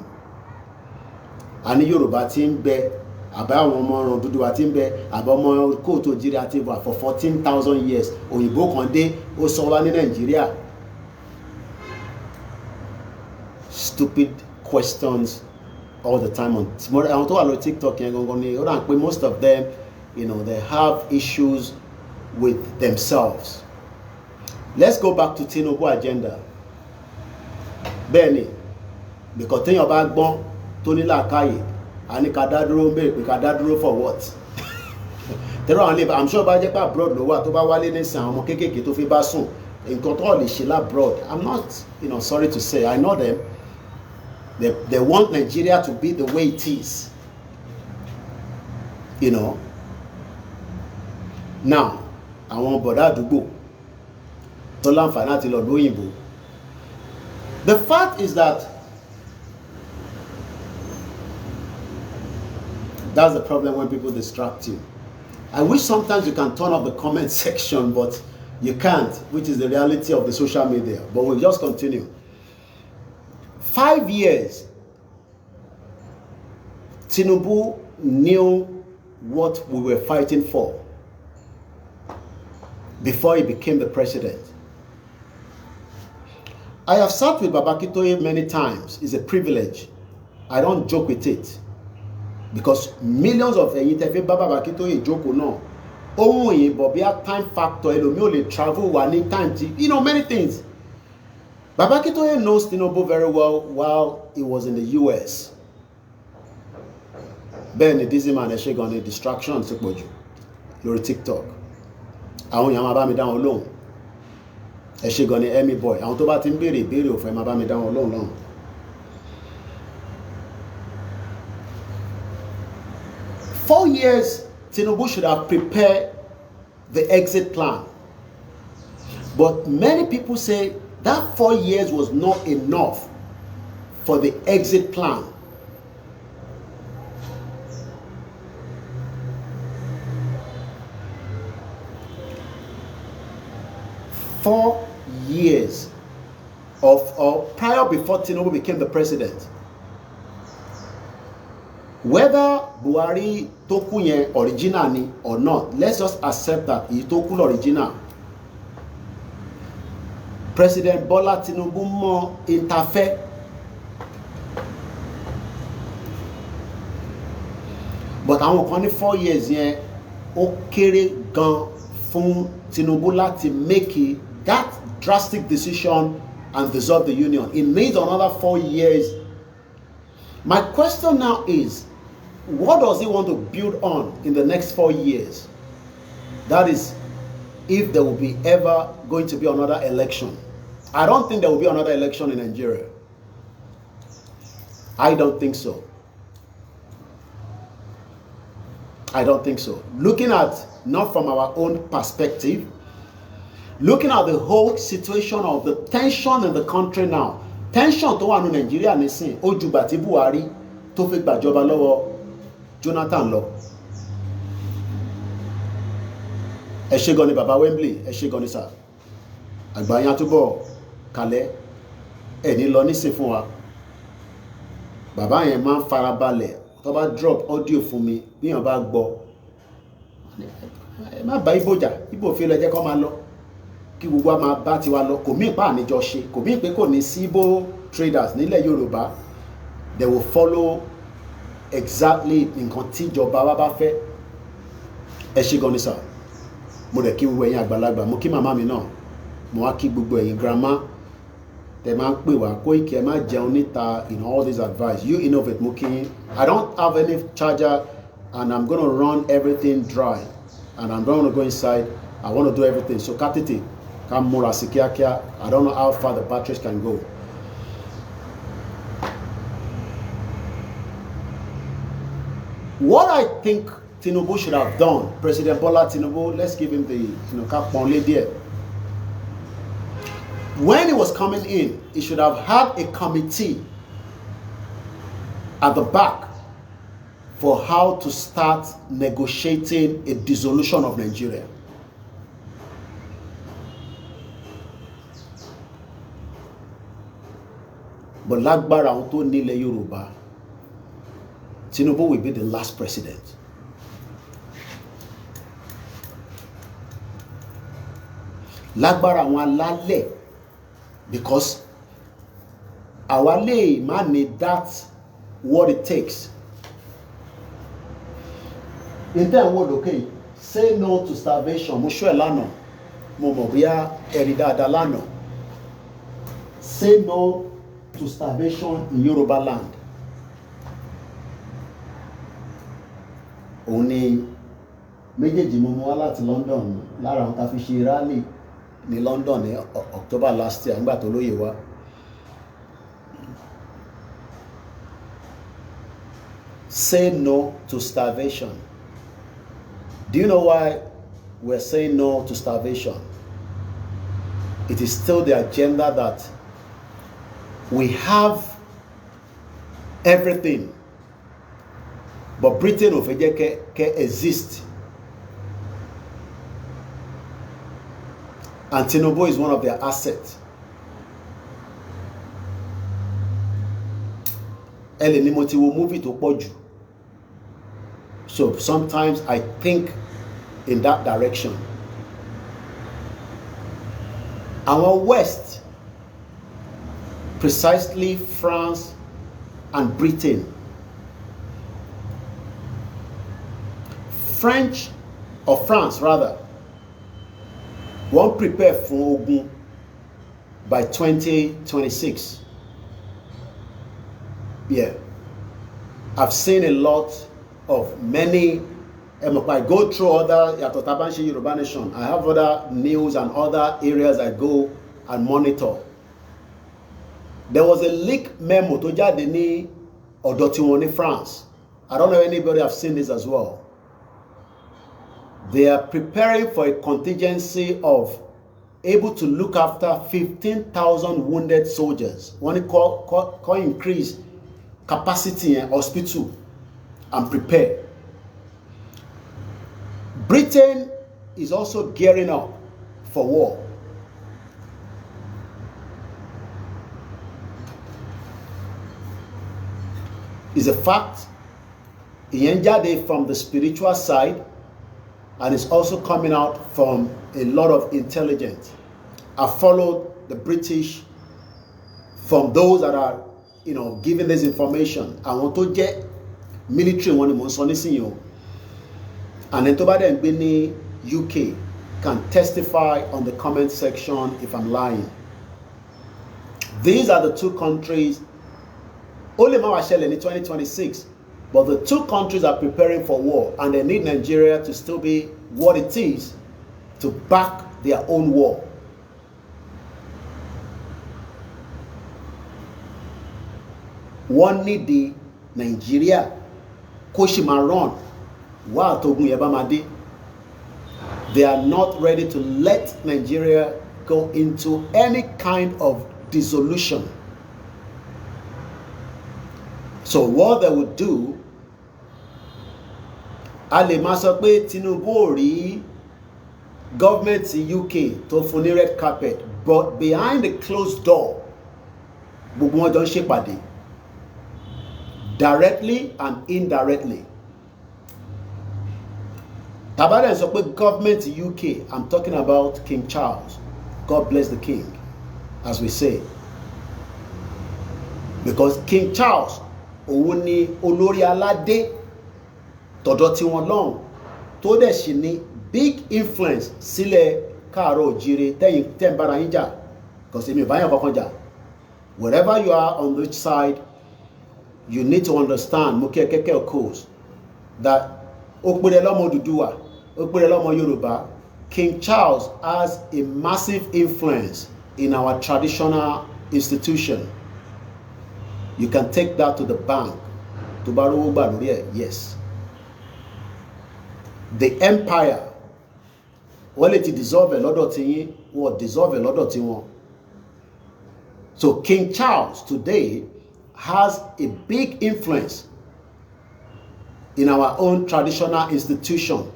A ní Yorùbá tí ń bẹ àbá àwọn ọmọ ọ̀ràn dúdú wa tí ń bẹ àbá ọmọ kóòtù Nàìjíríà ti wà for 14,000 years òyìnbó kan dé ó sọ wá ní Nàìjíríà. Stupid questions all the time on àwọn tó wà lórí TikTok yẹn gangan ni ó dà pé most of them they have issues with themselves. Let's go back to Tinubu agenda. Bẹ́ẹ̀ni because téèyàn bá gbọ́n tó ní làákàyè a ní ká dá dúró ń bèrè pé ká dá dúró for what. Tẹ́lẹ̀ àwọn ilé I'm sure bá jẹ́ pé abroad ló wà tó bá wálé nísìn àwọn ọmọ kéékèèké tó fi bá sùn nǹkan tó lè ṣe labroad. I'm not sorry to say I know them. They want Nigeria to be the way it is. Now àwọn bọ̀dá àdúgbò tó láǹfààní àti lọ lóyìnbó. The fact is that that's the problem when people distract you. I wish sometimes you can turn off the comment section, but you can't, which is the reality of the social media. But we'll just continue. 5 years, Tinubu knew what we were fighting for before he became the president. I have sat with Baba Akintoye many times. It's a privilege. I don't joke with it. Because millions of Baba Akintoye joke no. Only Bobia time factor, Elomio travel one time, many things. Baba Akintoye knows Tinubu very well while he was in the US. Ben dizzy man Eshegoni distraction Sikboju. Lórí TikTok. Àwọn èèyàn máa bá mi dá wọn lóhùn. Eshegoni Emmy boy. Àwọn tó bá ti ń béèrè ìbéèrè ò fẹ́ máa bá mi dá wọn lóhùn. 4 years, Tinubu should have prepared the exit plan. But many people say that 4 years was not enough for the exit plan. Four years prior before Tinubu became the president. Whether Buhari toku yen original ni or not, let's just accept that he toku original. President Bola Tinubu mo interfere. But àwọn kan ní 4 years yẹn ó kéré gan fún Tinubu láti make that drastic decision and dissolve the union. It needs another 4 years. My question now is, what does he want to build on in the next 4 years? That is, if there will be ever going to be another election. I don't think there will be another election in Nigeria. I don't think so. I don't think so. Looking at, not from our own perspective, looking at the whole situation of the tension in the country now. Tension tó wà ní Nigeria nísìn ó ju bàtí Buhari tó fi gbàjọba lọ́wọ́ Jonathan lọ. Ẹ ṣé gan ni bàbá Wembley, ẹ ṣé gan ni sir. Àgbáyé àtúbọ̀ kalẹ̀ ẹ ní lọ nísìn fún wa. Bàbá yẹn máa ń farabalẹ̀ tó bá drop audio fún mi bí yàn bá gbọ́. Ẹ má bá Ibo jà, Ibo fi lọ jẹ́ kó máa lọ. Kí gbogbo wa máa bá tiwa lọ, kò mí pa àníjọ ṣe, kò mí pé kò ní sí Igbo traders nílẹ̀ Yorùbá. They will follow exactly nǹkan tí ìjọba wa bá fẹ́. Ẹ ṣé gan ni sir. Mo dẹ̀ kí gbogbo ẹ̀yin àgbàlagbà, mo kí màmá mi náà. Mo wá kí gbogbo ẹ̀yin grandma. Tẹ máa ń pè wá Koiki ẹ má jẹun níta all this advice. You innovate mo kí yín. I don't have any charger and I'm going to run everything dry. And I'm going to go inside. I want to do everything. So katiti. I don't know how far the batteries can go. What I think Tinubu should have done, President Bola Tinubu, let's give him the there. When he was coming in, he should have had a committee at the back for how to start negotiating a dissolution of Nigeria. But lágbára àwọn tó nílẹ̀ Yorùbá, Tinubu will be the last president. Lágbára àwọn alálẹ̀, because àwa lè má ní that what it takes. In that word, okay, say no to starvation. Mo sure lánàá, mo mọ̀ bóyá ẹ̀rí dáadáa lánàá. Say no to starvation in Yoruba land. Òun ni méjèèjì mo mú wá láti London lára àwọn tá a fi ṣe rally ní London ní October last year nígbà tó lóye wá. Say no to starvation. Do you know why we're saying no to starvation? It is still the agenda that we have everything, but Britain ò fẹ́ jẹ́ kẹ́ exist. And Tinubu is one of their assets. Ẹ lè ní mo ti wo movie tó pọ̀ jù. So sometimes I think in that direction. Our West, precisely France and Britain, France rather, won't prepare for ogun by 2026. Yeah, I've seen a lot of many. I go through other Yoruba Nation. I have other news and other areas I go and monitor. There was a leak memo to jáde ní ọ̀dọ̀ tiwọn ní France. I don't know if anybody have seen this as well. They are preparing for a contingency of able to look after 15,000 wounded soldiers. One call increase capacity in hospital and prepare. Britain is also gearing up for war. It's a fact. Ìyẹn jáde from the spiritual side, and it's also coming out from a lot of intelligence. I followed the British from those that are, giving this information. Àwọn tó jẹ́ military wọn ni mo sọ nísìnyí o. And then tó bá dẹ̀ ń gbé ní UK can testify on the comment section if I'm lying. These are the two countries. Only má wá ṣẹlẹ̀ ní 2026. But the two countries are preparing for war, and they need Nigeria to still be what it is to back their own war. Wọ́n need Nigeria kó ṣì máa run wá àtògùn yẹn bá máa dé. They are not ready to let Nigeria go into any kind of dissolution. So what they would do, a lè máa sọ pé Tinubu ò rí government UK tó fún ní red carpet, but behind the closed door, gbogbo wọn jọ ń ṣèpàdé directly and indirectly. Tabada sọ pé government UK, I'm talking about King Charles. God bless the king, as we say. Because King Charles, òun ni olórí aládé tọ̀dọ̀ tí wọ́n lọ́hùn tó dẹ̀ sì ní big influence sílẹ̀ káàárọ̀ òjíire tẹ́yìn bára yín jà, because èmi ò bá yàn kankan jà. Wherever you are on which side, you need to understand, mo kí ẹ kẹ́kẹ́ course, that ó pèrè lọ́mọ Odùduwà, ó pèrè lọ́mọ Yorùbá. King Charles has a massive influence in our traditional institution. You can take that to the bank. To borrow gbà, yes. The empire, wọ́n lè ti dissolve lọ́dọ̀ tí yín, wọ́n dissolve lọ́dọ̀ tí wọ́n. So King Charles today has a big influence in our own traditional institution.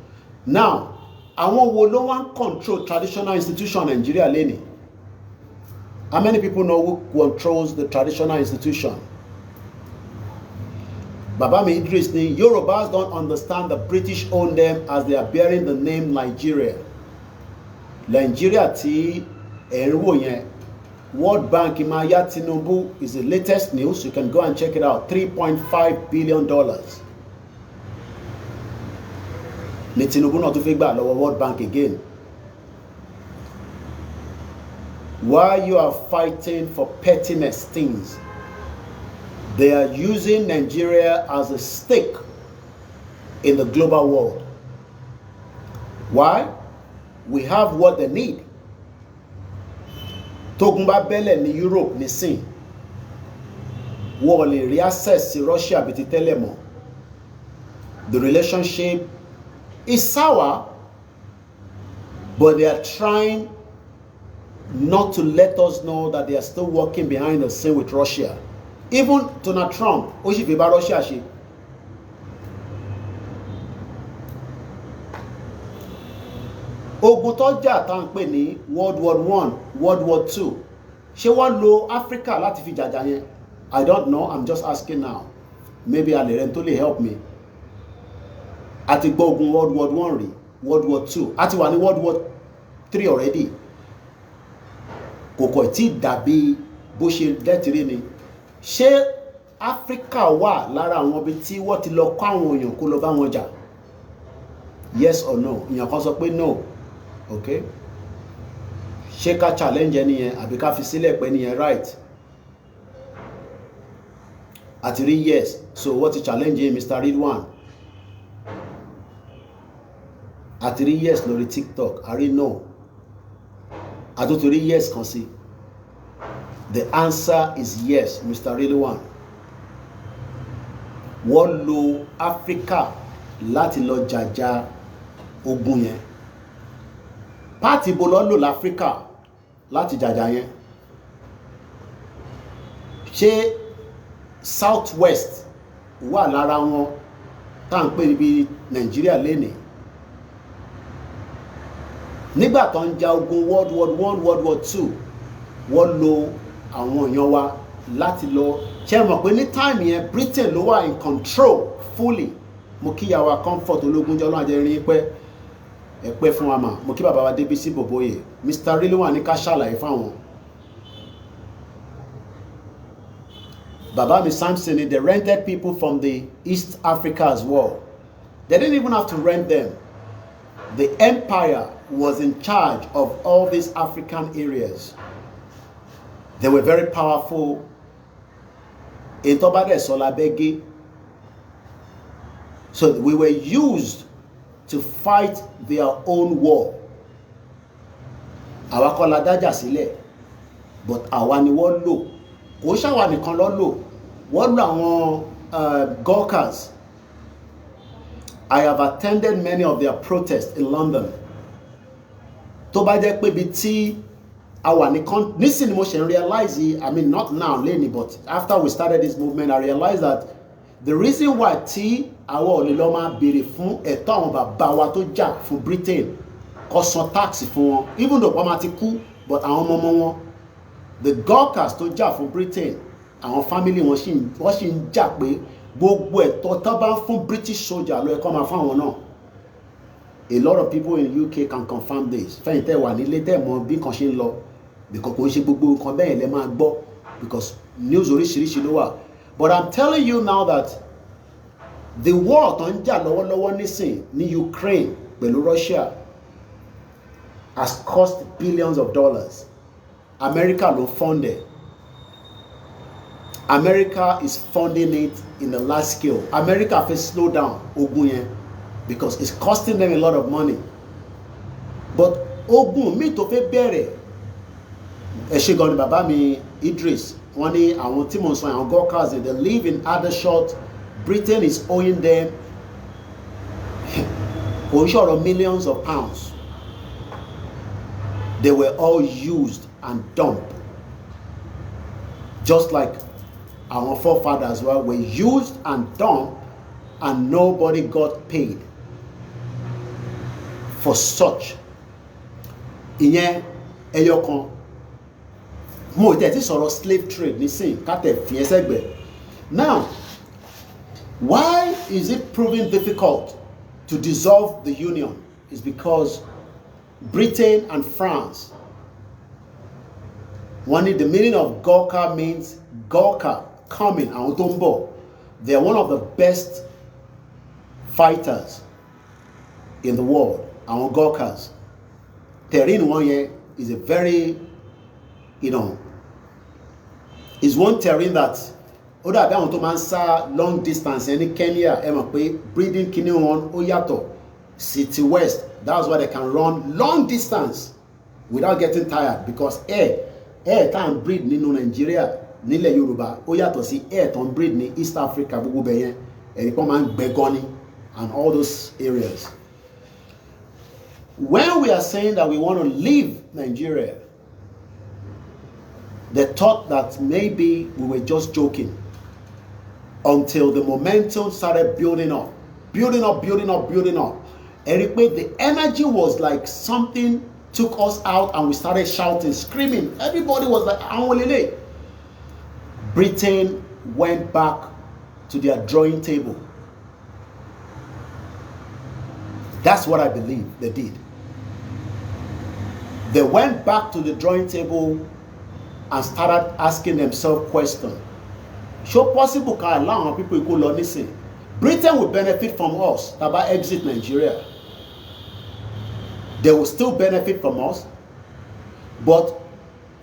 Now, àwọn wo ló wá control traditional institution Nigeria lẹ́ni? How many people know who controls the traditional institution? Baba mi Idris ni Yorubas don't understand the British own them as they are bearing the name Nigeria. Nigeria tí ẹ̀rọ yẹn World Bank máa yá Tinubu is the latest news. You can go and check it out. $3.5 billion. Ní Tinubu náà tún fẹ́ gbà lọ́wọ́ World Bank again. While you are fighting for pettiness things, they are using Nigeria as a stake in the global world. Why? We have what they need. Tógun bá bẹ́lẹ̀ ní Europe nísìn, wọ́n lè rí access sí Russia bí ti tẹ́lẹ̀ mọ́. The relationship is sour, but they are trying not to let us know that they are still working behind the scene with Russia. Even Donald Trump, ó sì fi bá Russia ṣe. Ogun tó jà tá ń pè ní World War I, World War II. Ṣé wọ́n lo Africa láti fi jàjà yẹn? I don't know, I'm just asking now. Maybe a lè rẹ̀ tó lè help me. A ti gbọ́ ogun World War I rí, World War II. A ti wà ní World War III already. Kò kọ̀ tí dàbí bó ṣe dẹ́tìrí ni. Ṣé Africa wà lára àwọn ibi tí wọ́n ti lọ kọ́ àwọn èèyàn kó lọ bá wọn jà? Yes or no? Ìyàn kan sọ pé no. Okay? Ṣé ká challenge ẹni yẹn àbí ká fi sílẹ̀ pé ẹni yẹn right? Àti rí yes. So what is challenge yẹn, Mr. Ridwan? Àti rí yes lórí TikTok. A rí no. Àtúntò rí yes kan sí. The answer is yes, Mr. Ridwan. Wọ́n lo Africa láti lọ jàjà ogun yẹn. Pàtì bo lọ lò l'Africa láti jàjà yẹn. Ṣé South West wà lára wọn tá ń pè níbi Nigeria lénìí? Nígbà tó ń jà ogun World War I, World War II, wọ́n lo àwọn èèyàn wa láti lọ. Ṣé mọ̀ pé ní time yẹn Britain ló wà in control fully. Mo kí yàwá Comfort Ológunjọ́ lọ́wọ́ àjẹrin pẹ́ ẹ̀pẹ́ fún wa mà. Mo kí bàbá wa Débísí Bòbóyè. Mr. Rilwan ní ká ṣàlàyé fáwọn. Bàbá mi Samson ni they rented people from the East Africa as well. They didn't even have to rent them. The empire was in charge of all these African areas. They were very powerful. In Tobade Solabegi. So we were used to fight their own war. Àwa kọ́ la dájà sílẹ̀, but àwa ni wọ́n lò. Kò ṣàwa nìkan ló lò. Wọ́n lò àwọn Gawkers. I have attended many of their protests in London. Tó bá jẹ́ pé bí tí àwa nìkan nísìnyí mo ṣe realize, I mean not now lẹ́ni, but after we started this movement I realized that the reason why tí àwọn olè lọ máa béèrè fún ẹ̀tọ́ àwọn bàbá wa tó jà fún Britain kó san tax fún wọn, even though wọ́n máa ti kú, but àwọn ọmọ wọn, the Gawkers tó jà fún Britain, àwọn family wọn sì ń jà pé gbogbo ẹ̀tọ́ tó bá ń fún British soldier ló ẹ̀kọ́ máa fún àwọn náà. A lot of people in UK can confirm this. Fẹ́yìn tẹ́ wà nílé tẹ́ mọ̀ bí kan ṣe ń lọ, because kò ń ṣe gbogbo nǹkan bẹ́ẹ̀ lẹ́ máa gbọ́, because news oríṣiríṣi ló wà. But I'm telling you now that the war tó ń jà lọ́wọ́lọ́wọ́ nísìn ní Ukraine pẹ̀lú Russia has cost billions of dollars. America ló fund it. America is funding it in a large scale. America fẹ́ slow down ogun yẹn because it's costing them a lot of money. But ogun mi tó fẹ́ bẹ̀rẹ̀, ẹ ṣé gan ni bàbá mi Idris, wọ́n ní àwọn tí mo ń sọ àwọn Gawkers, they live in Aldershot. Britain is owing them millions of pounds. They were all used and dumped, just like our forefathers were used and dumped and nobody got paid for such. Ìyẹn ẹyọ kan. Mo tẹ̀ tí sọ̀rọ̀ slave trade nísìn kátẹ̀ fi ẹsẹ̀ gbẹ̀. Now, why is it proving difficult to dissolve the union? It's because Britain and France, the meaning of Gorka means Gorka, coming, and Utombo. They are one of the best fighters in the world, our Gorkas. Terrain one year is a very, is one terrain that other than to long distance any Kenya, breeding kini one Oyato, City West. That's why they can run long distance without getting tired, because air can't breed ni Nigeria, nílẹ̀ Yorùbá, Oyato si air can breed ni East Africa, gbogbo beyen, Begoni, and all those areas. When we are saying that we want to leave Nigeria, they thought that maybe we were just joking until the momentum started building up. And the energy was like something took us out and we started shouting, screaming. Everybody was like, Anwolele. Britain went back to their drawing table. That's what I believe they did. They went back to the drawing table and started asking themselves questions. So possible can allow people to go listen. Britain will benefit from us about exit Nigeria. They will still benefit from us, but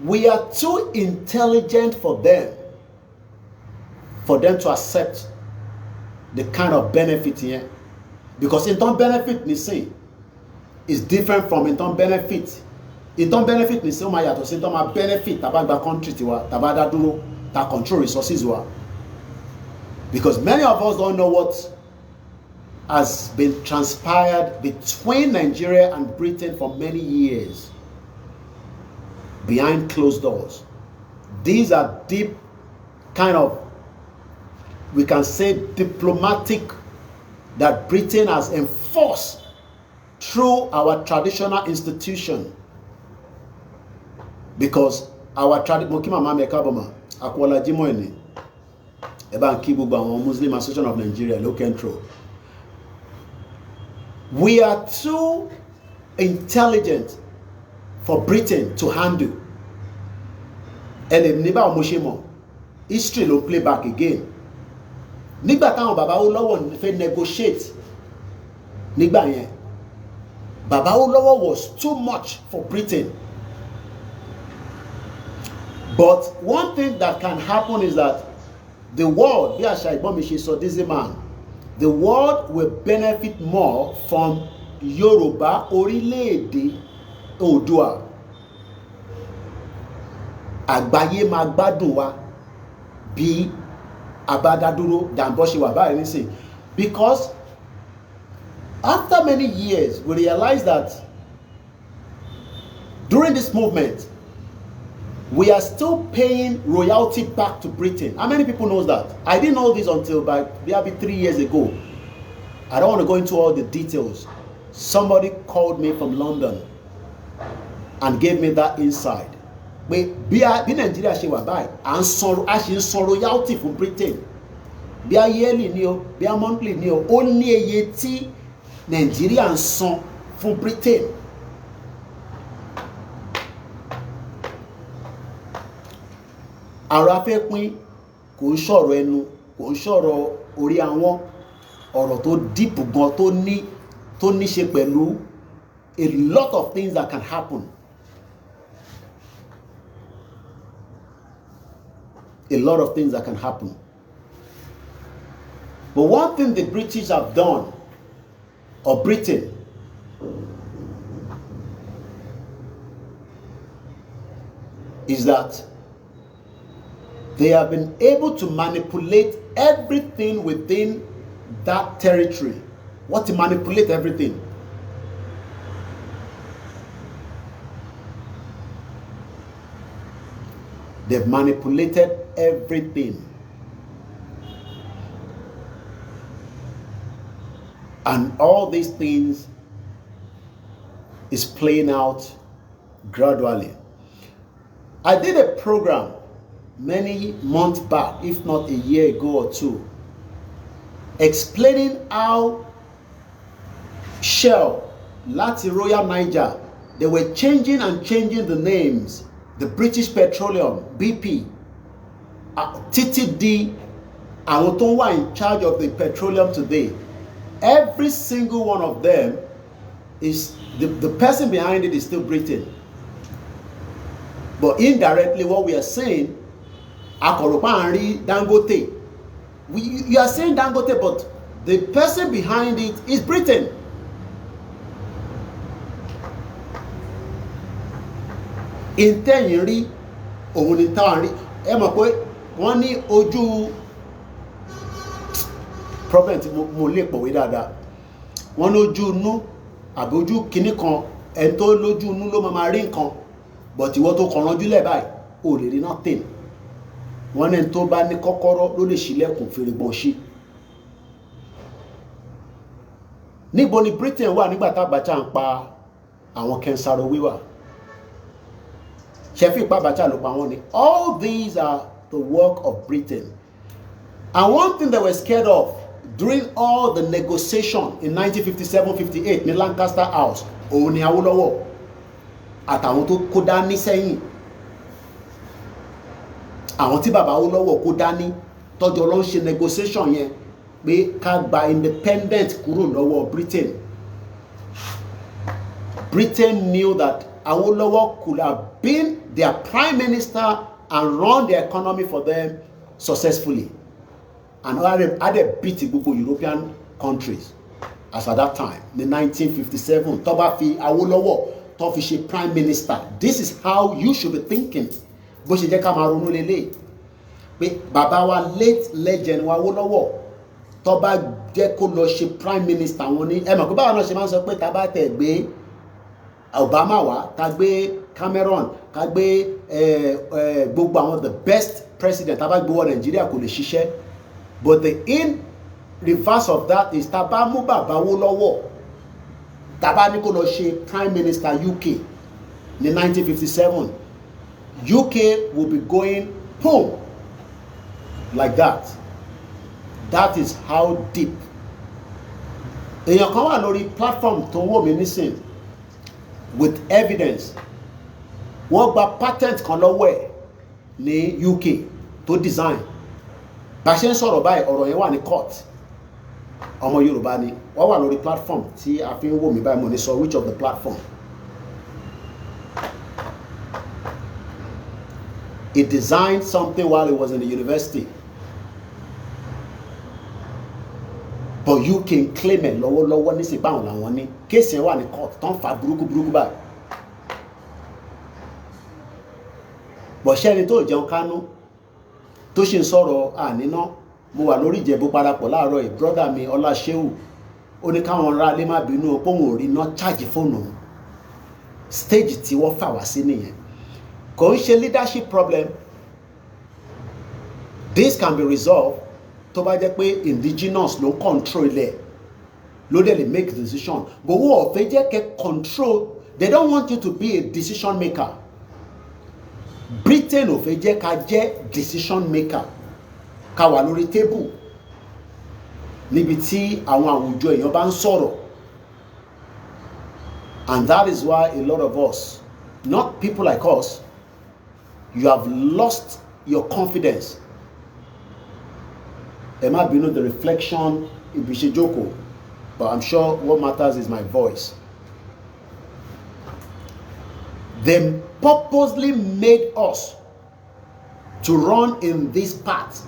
we are too intelligent for them to accept the kind of benefit here. Because in term benefit ni say is different from in term benefit. In term benefit ni say o ma yato si in term benefit taba gba country tiwa, taba da duro, ta control resources wa. Because many of us don't know what has been transpired between Nigeria and Britain for many years behind closed doors. These are deep kind of, we can say, diplomatic that Britain has enforced through our traditional institution. Because our traditional Muslim Association of Nigeria, low control. We are too intelligent for Britain to handle. And history will play back again. Nígbà táwọn bàbá Awólọ́wọ̀ fẹ́ negotiate nígbà yẹn, bàbá Awólọ́wọ̀ was too much for Britain. But one thing that can happen is that the world, bí àṣà ìgbọ́n mi ṣe sọ this man, the world will benefit more from Yoruba orílẹ̀-èdè Oòduà. Àgbáyé máa gbádùn wa bí abádádúró than bó ṣe wà báyìí nísìn. Because after many years, we realize that during this movement, we are still paying royalty back to Britain. How many people knows that? I didn't know this until maybe 3 years ago. I don't want to go into all the details. Somebody called me from London and gave me that insight. Bí Nigeria ṣe wà báyìí, a ṣe ń san royalty fún Britain. Bí a yearly ni o, bí a monthly ni o, ó ní iye tí Nigeria ń san fún Britain. Ara fẹ́ pín kò ń sọ̀rọ̀ ẹnu, kò ń sọ̀rọ̀ orí àwọn ọ̀rọ̀ tó deep gan tó ní ṣe pẹ̀lú a lot of things that can happen. A lot of things that can happen. But one thing the British have done, or Britain, is that they have been able to manipulate everything within that territory. What to manipulate everything? They've manipulated everything. And all these things is playing out gradually. I did a program many months back, if not a year ago or two, explaining how Shell, láti Royal Niger, they were changing the names. The British Petroleum, BP, TTD, àwọn tó wà in charge of the petroleum today. Every single one of them is, the person behind it is still Britain. But indirectly, what we are saying, akọ̀rọ̀pá Dangote. You are saying Dangote, but the person behind it is Britain. Intẹ́yìn rí òun ni táwọn rí. Ẹ mọ̀ pé wọ́n ní ojú problem tí mo lè pọ̀wé dáadáa. Wọ́n ní ojú inú àbí ojú kìíní kan, ẹni tó lójú inú ló máa rí nǹkan, but ìwọ tó kàn ránjú lẹ̀ báyìí ò lè rí nothing. Wọ́n ní ẹni tó bá ní kọ́kọ́rọ́ ló lè ṣílẹ̀kùn fèrègbọ̀n ṣí. Níbo ni Britain wà nígbà tá Abacha ń pa àwọn Kensaro wíwà? Ṣẹ́fì pa Abacha ló pa wọ́n ni. All these are the work of Britain. And one thing they were scared of during all the negotiation in 1957-58 ní Lancaster House, òun ni Awólọ́wọ̀ àtàwọn tó kó dání sẹ́yìn. Àwọn tí bàbá Awólọ́wọ̀ kó dání tọ́jọ́ ló ń ṣe negotiation yẹn pé ká gba independent kúrò lọ́wọ́ Britain. Britain knew that Awólọ́wọ̀ could have been their prime minister and run the economy for them successfully. And had beat gbogbo European countries as at that time, in 1957. Tó bá fi Awólọ́wọ̀ tó fi ṣe prime minister. This is how you should be thinking. Bó ṣe jẹ́ ká máa ronú lélẹ̀. Pé bàbá wa late legend wa Awólọ́wọ̀ tó bá jẹ́ kó lọ ṣe prime minister wọn ní. Ẹ mọ̀ pé báwa náà ṣe máa ń sọ pé tá bá tẹ̀ gbé Obama wá, tá gbé Cameron, ká gbé gbogbo àwọn the best president tá bá gbé wọ Nàìjíríà kò lè ṣiṣẹ́. But the in reverse of that is tá bá mú bàbá Awólọ́wọ̀ tá bá ní kó lọ ṣe prime minister UK ní 1957, UK will be going boom like that. That is how deep. Èèyàn kan wà lórí platform tó wò mí nísìn with evidence. Wọ́n gba patent kan lọ́wọ́ ẹ̀ ní UK tó design. Bá ṣe ń sọ̀rọ̀ báyìí ọ̀rọ̀ yẹn wà ní court. Ọmọ Yorùbá ni wọ́n wà lórí platform tí a fi ń wò mí báyìí, mo ní sọ which of the platform. He designed something while he was in the university. But you can claim it lọ́wọ́lọ́wọ́ ní sí báwọn làwọn ní. Kéèsì yẹn wà ní court tó ń fa burúkú báyìí. But ṣẹ́ni tó jẹun kánú tó ṣe ń sọ̀rọ̀ àníná, mo wà lórí Ìjẹ̀bú parapọ̀ láàárọ̀ yìí, brother mi Ọláṣẹ́hù ó ní káwọn ará ilé má bínú pé òun ò rí iná charge fóònù. Stage tí wọ́n fà wá sí nìyẹn. Kò ń ṣe leadership problem. This can be resolved tó bá jẹ́ pé indigenous ló ń control ilẹ̀ ló dẹ̀ lè make decision. But wọ́n ò fẹ́ jẹ́ kẹ́ control. They don't want you to be a decision maker. Britain ò fẹ́ jẹ́ ká jẹ́ decision maker. Ká wà lórí table níbi tí àwọn àwùjọ èèyàn bá ń sọ̀rọ̀. And that is why a lot of us, not people like us, you have lost your confidence. Ẹ má bínú the reflection ibi ṣe jókòó, but I'm sure what matters is my voice. They purposely made us to run in this path.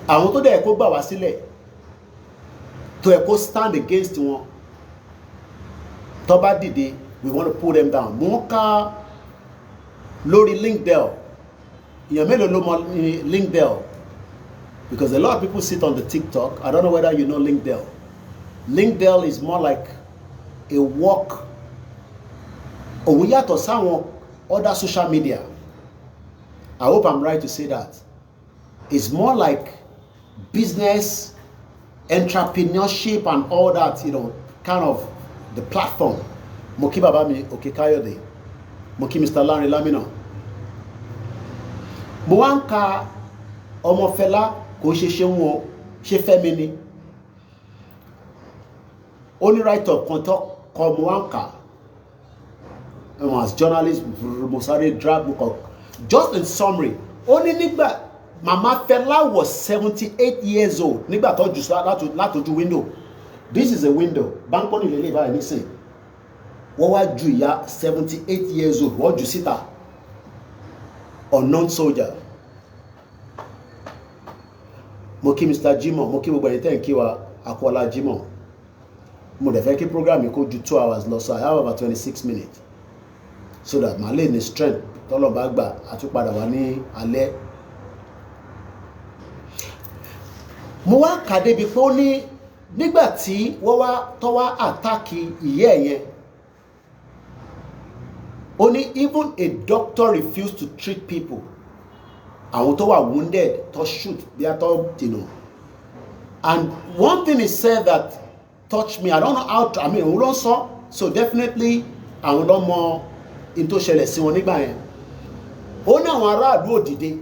Àwọn tó dẹ̀ kó gbà wá sílẹ̀, tó ẹ̀ kó stand against wọn, tó bá dìde, we want to pull them down. Mo ń ká lórí LinkedIn. Èèyàn mélòó ló mọ LinkedIn? Because a lot of people sit on the TikTok. I don't know whether you know LinkedIn. LinkedIn is more like a work. Òun yàtọ̀ sáwọn other social media. I hope I'm right to say that. It's more like business entrepreneurship and all that, you know, kind of the platform. Mo kí bàbá mi Òkè Káyọ̀dé, mo kí Mr. Lanre Lamina. Mo wá ń ka ọmọ Fẹlá kò ṣe wọn ṣe Fẹ́mi ni. Ó ní write up kan tó kọ mo wá ń kà. As journalist, mo sáré drag book up. Just in summary, ó ní nígbà Mama Fela was 78 years old. Nígbà tó jù látòjú window. This is a window. Bankoni lè lè báyìí nísìn. Wọ́n wá ju ìyá 78 years old. Wọ́n jù síta. Unknown soldier. Mo kí Mr. Jimoh. Mo kí gbogbo ẹni tẹ́ ń kí wa Akọ́lá Jimoh. Mo dẹ̀ fẹ́ kí program yìí kó ju 2 hours lọ, so I have about 26 minutes. So that màá lè ní strength tọ́lọ̀ bá gbà àtúpadà wá ní alẹ́. Mo wá kà débi pé ó ní nígbà tí wọ́n wá tó wá àtàkì ìyẹ́ yẹn, ó ní even a doctor refused to treat people. Àwọn tó wà wounded tó shoot bí a tó, you know. And one thing he said that touched me, I don't know how to, I mean òun ló sọ, so definitely àwọn ló mọ in tó ṣẹlẹ̀ sí wọn nígbà yẹn. Ó ní àwọn aráàlú òdìdé.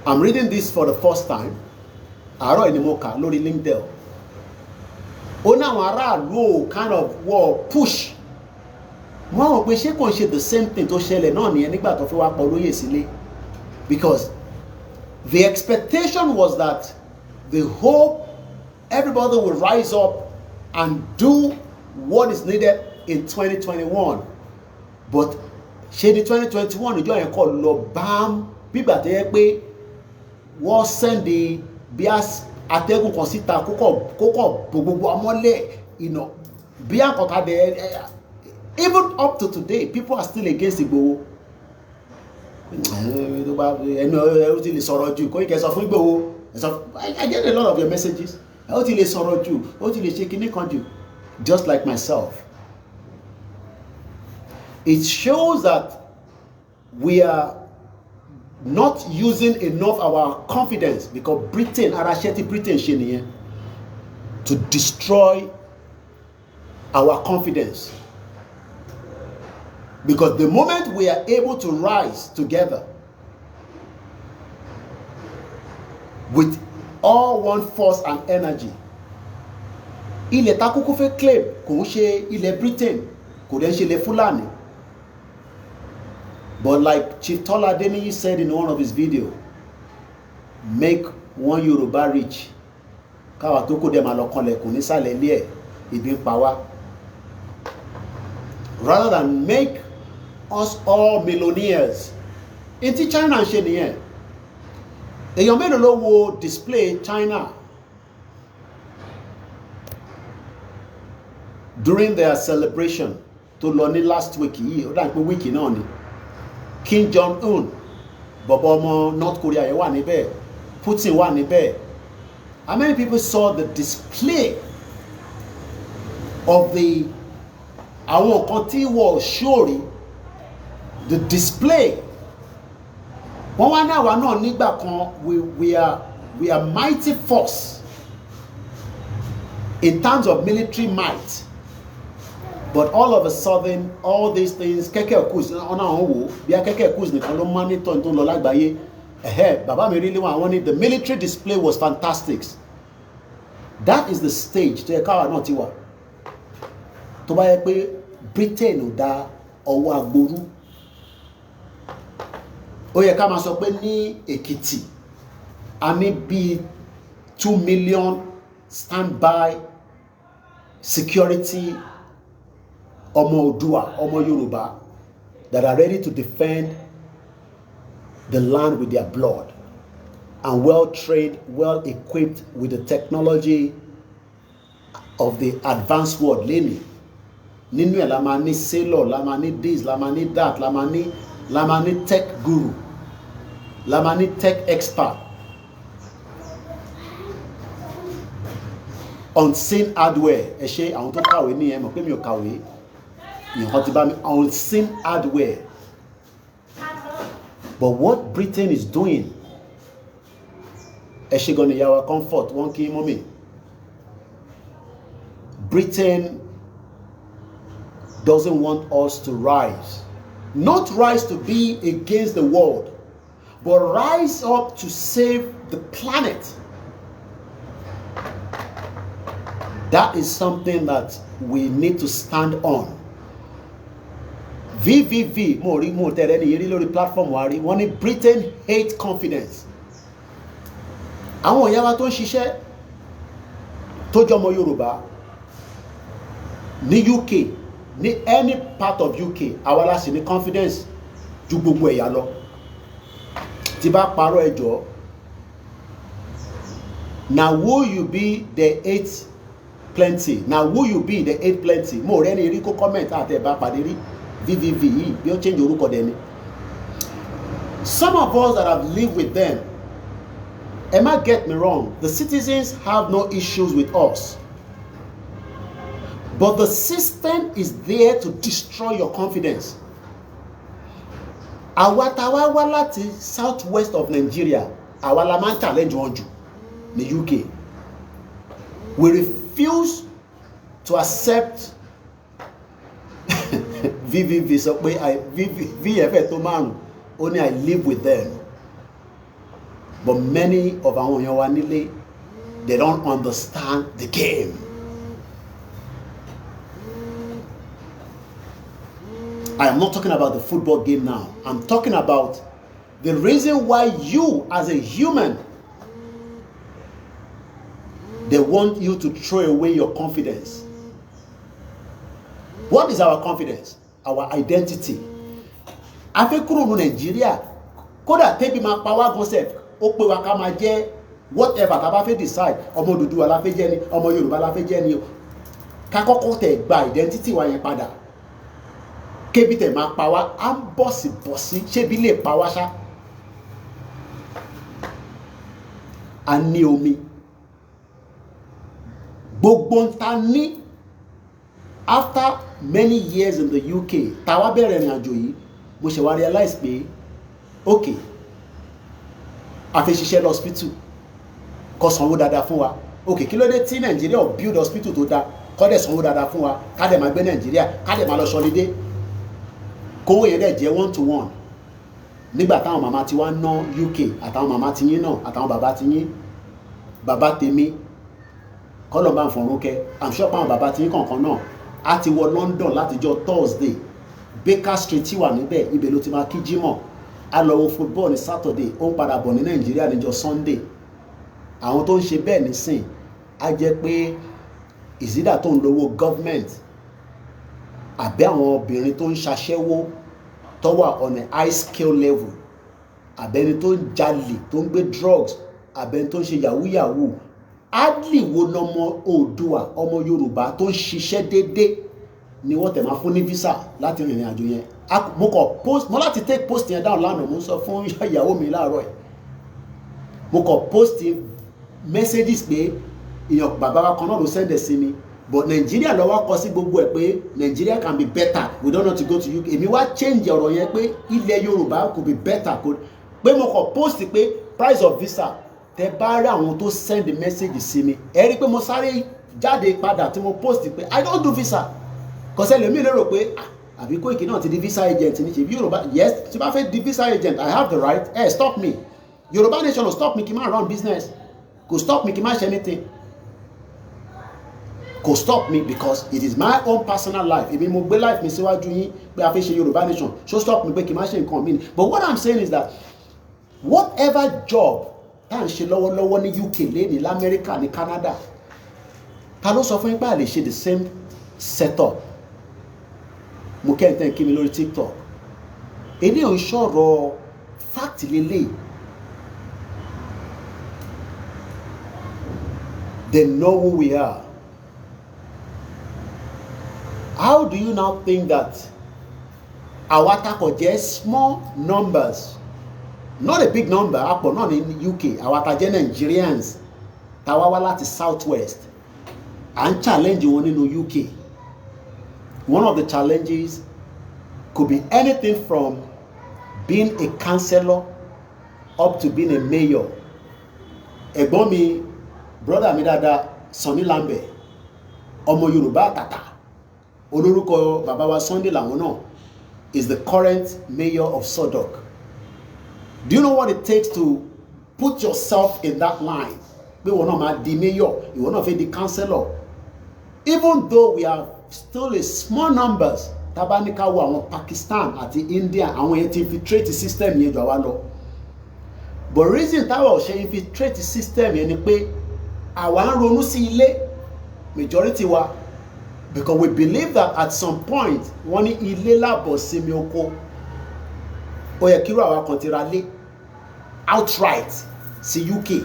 I'm reading this for the first time. Àárọ̀ ni mo kà lórí LinkedIn. Ó ní àwọn aráàlú kind of were push. Wọ́n rò pé ṣé kò ń ṣe the same thing tó ṣẹlẹ̀ náà nìyẹn nígbà tó fi wá pọ̀ lóyè sílé. Because the expectation was that the hope everybody will rise up and do what is needed in 2021. But ṣe ní 2021 ìjọ yẹn kọ́ lọ bám bígbà tó yẹ pé wọ́n sẹ́ndì bí atẹ́gùn kan síta kókọ̀ gbogbo amọ́lẹ̀, you know, bí àkọ́kọ́ dẹ̀ even up to today people are still against Igboho. Ẹnu ẹ̀rọ ti lè sọ̀rọ̀ jù Koiki sọ fún Igboho. I get a lot of your messages. Ẹ̀rọ ti lè sọ̀rọ̀ jù, ó ti lè ṣe kíní kan jù. Just like myself. It shows that we are not using enough our confidence, because Britain, Arasheti Britain ṣe nìyẹn, to destroy our confidence. Because the moment we are able to rise together with all one force and energy, ilẹ̀ takuku fẹ́ claim kò ń ṣe ilẹ̀ Britain, kò dẹ̀ ń ṣe ilẹ̀ Fulani. But like Chief Tola Adeniyi said in one of his videos, make one Yoruba rich. Káwa tó kó dẹ̀ máa lọ kanlẹ̀ kò ní sàlẹ̀ ilé ẹ̀, ìbí ń pa wá. Rather than make us all millionaires. In ti China ń ṣe nìyẹn. Èèyàn mélòó ló wo display China during their celebration tó lọ ní last week yìí, ó dàbí pé wíìkì náà ni. Kim Jong-un, bọ̀bọ̀ ọmọ North Korea yẹn wà níbẹ̀, Putin wà níbẹ̀. How many people saw the display of the àwọn kan tí wọ́n ṣóòrí, the display? Wọ́n wá náà wá náà nígbà kan we are mighty force in terms of military might. But all of a sudden, all these things, kẹ́kẹ́ kùs ọ̀nà àwọn wò bí a kẹ́kẹ́ kùs nìkan ló monitor tó ń lọ lágbàáyé. Bàbá mi rí lé wọn àwọn ní the military display was fantastic. That is the stage tó yẹ káwa náà ti wà. Tó bá yẹ pé Britain ò dá ọwọ́ agbórú. Ó yẹ ká máa sọ pé ní Èkìtì a ní bíi 2 million standby security ọmọ Oòduà, ọmọ Yorùbá that are ready to defend the land with their blood, and well trained, well equipped with the technology of the advanced world. Lẹ́ni nínú ẹ̀ la máa ní sailor, la máa ní this, la máa ní that, la máa ní tech guru, la máa ní tech expert, unseen hardware. Ẹ ṣe àwọn tó kàwé ní ẹ mọ̀ pé mi ò kàwé. Unseen hardware. But what Britain is doing ẹ ṣé gan ni ìyá wa Comfort wọ́n kí mọ́mì. Britain doesn't want us to rise. Not rise to be against the world, but rise up to save the planet. That is something that we need to stand on. VVV, mo tẹ̀rẹ́ ní yẹrí lórí platform wa rí, wọ́n ní Britain hate confidence. Àwọn ìyá wa tó ń ṣiṣẹ́ tó jọmọ Yorùbá ní UK, ní any part of UK, àwa la sì ní confidence ju gbogbo ẹ̀yà lọ. Tí bá parọ́ ẹjọ́, na will you be the eighth plenty? Na will you be the eighth plenty? Mo rẹ́ ní rí kó comment àti ẹ̀bá pàdé rí VVV yìí bí ó change orúkọ dẹni. Some of us that have lived with them, ẹ má get me wrong, the citizens have no issues with us. But the system is there to destroy your confidence. Àwa táwa wá láti southwest of Nigeria, àwa la máa ń challenge wọn jù ní UK. We refuse to accept VVV sọ pé VFF tó márùn ó ní I live with them. But many of àwọn èèyàn wa nílé, they don't understand the game. I am not talking about the football game now. I'm talking about the reason why you as a human, they want you to throw away your confidence. What is our confidence? Our identity. Afẹ́ kúrò ní Nigeria, kódà tẹ́bí máa pa wá concept, ó pé wa ká máa jẹ́ whatever tá bá fẹ́ decide, ọmọ Odùduwà la fẹ́ jẹ́ ni, ọmọ Yorùbá la fẹ́ jẹ́ ni o. Ká kọ́kọ́ tẹ̀ gba identity wa yẹn padà. Kébi tẹ̀ máa pa wá, á ń bọ̀sibọ̀sí, ṣébi lè pa wá ṣá. A ní omi. Gbogbo ń ta ní after many years in the UK, táwa bẹ̀rẹ̀ ìrìn àjò yìí, mo ṣe wá realize pé okay, a fẹ́ ṣiṣẹ́ lọ hospital, kó sanwó dáadáa fún wa. Okay, kí ló dé tí Nàìjíríà build hospital tó dáa, kó dẹ̀ sanwó dáadáa fún wa, ká dẹ̀ máa gbé Nàìjíríà, ká dẹ̀ máa lọ ṣọlidé. Kówó yẹn dẹ̀ jẹ́ 1-to-1. Nígbà táwọn màmá ti wá ná UK, àtàwọn màmá ti yín náà, àtàwọn bàbá ti yín, bàbá tèmi, kọ́lọ̀ bá ń fọ̀rún kẹ́, I'm sure pàwọn bàbá ti yín kọ̀ọ̀kan náà, a ti wọ London látijọ́ Thursday, Baker Street tí wà níbẹ̀, ibẹ̀ ló ti máa kí Jímọ̀, a lọ wo football ní Saturday, ó ń padà bọ̀ ní Nàìjíríà níjọ́ Sunday. Àwọn tó ń ṣe bẹ́ẹ̀ nísìn, a jẹ́ pé ìsídà tó ń lówó government, àbí àwọn obìnrin tó ń ṣaṣẹ́wó tó wà on a high scale level, àbẹ́ni tó ń jalè, tó ń gbé drugs, àbẹ́ni tó ń ṣe yahoo yahoo. Hardly wo lọmọ Oòduà, ọmọ Yorùbá tó ń ṣiṣẹ́ déédéé ni wọ́n tẹ̀ máa fún ní visa láti rìnrìn àjò yẹn. Mo kọ post, mo láti take post yẹn down lánàá, mo sọ fún ìyàwó mi láàárọ̀ ẹ̀. Mo kọ post messages pé èèyàn bàbá wa kan náà ló send ẹ̀ sí mi, but Nigeria lọ́wọ́ kọ sí gbogbo ẹ̀ pé Nigeria can be better, we don't want to go to UK. Èmi wá change ọ̀rọ̀ yẹn pé ilẹ̀ Yorùbá could be better, pé mo kọ post pé price of visa. Tẹ bá rí àwọn tó send the message sí mi, ẹ rí pé mo sáré jáde padà tí mo post pé I don't do visa. Kọ̀sẹ́ lèmi lérò pé àbí Koiki náà ti di visa agent ní ṣe bí Yorùbá. Yes, tí bá fẹ́ di visa agent, I have the right. Stop me. Yorùbá nation will stop me kí n má run business. Kò stop me kí n má ṣe anything. Kò stop me because it is my own personal life. Èmi mo gbé life mi síwájú yín pé a fẹ́ ṣe Yorùbá nation. So stop me pé kí n má ṣe nǹkan mi. But what I'm saying is that whatever job tá à ń ṣe lọ́wọ́lọ́wọ́ ní UK lẹ́ni, l'Amẹ́ríkà, ní Canada, ta ló sọ fún yín pé a lè ṣe the same setup? Mo kẹ́ntẹ́ kí mi lórí TikTok. Èdè ò ń ṣọ̀rọ̀ fact lélẹ̀. They know who we are. How do you now think that our atakọ̀ jẹ́ small numbers, not a big number, àpọ̀ náà ní UK, our atajẹ́ Nigerians, táwa wá láti southwest, and challenge wọn nínú UK? One of the challenges could be anything from being a councillor up to being a mayor. ẹ̀gbọ́n mi brother mi dáadáa Sunny Lambe ọmọ Yorùbá àtàtà olórúkọ bàbá wa Sunday làwọn náà is the current mayor of Sodok. Do you know what it takes to put yourself in that line? Pé ìwọ náà máa di mayor, ìwọ náà fẹ́ di councillor. Even though we are still a small numbers, tabanika wo àwọn Pakistan àti India, àwọn yẹn ti infiltrate system yẹn jọ wá lọ. But reason táwa ò ṣe infiltrate system yẹn ni pé àwa ń ronú sí ilé majority wa, because we believe that at some point wọ́n ní ilé lábọ̀ sinmi oko. Ó yẹ kí irú àwa kan ti ra lé outright sí UK.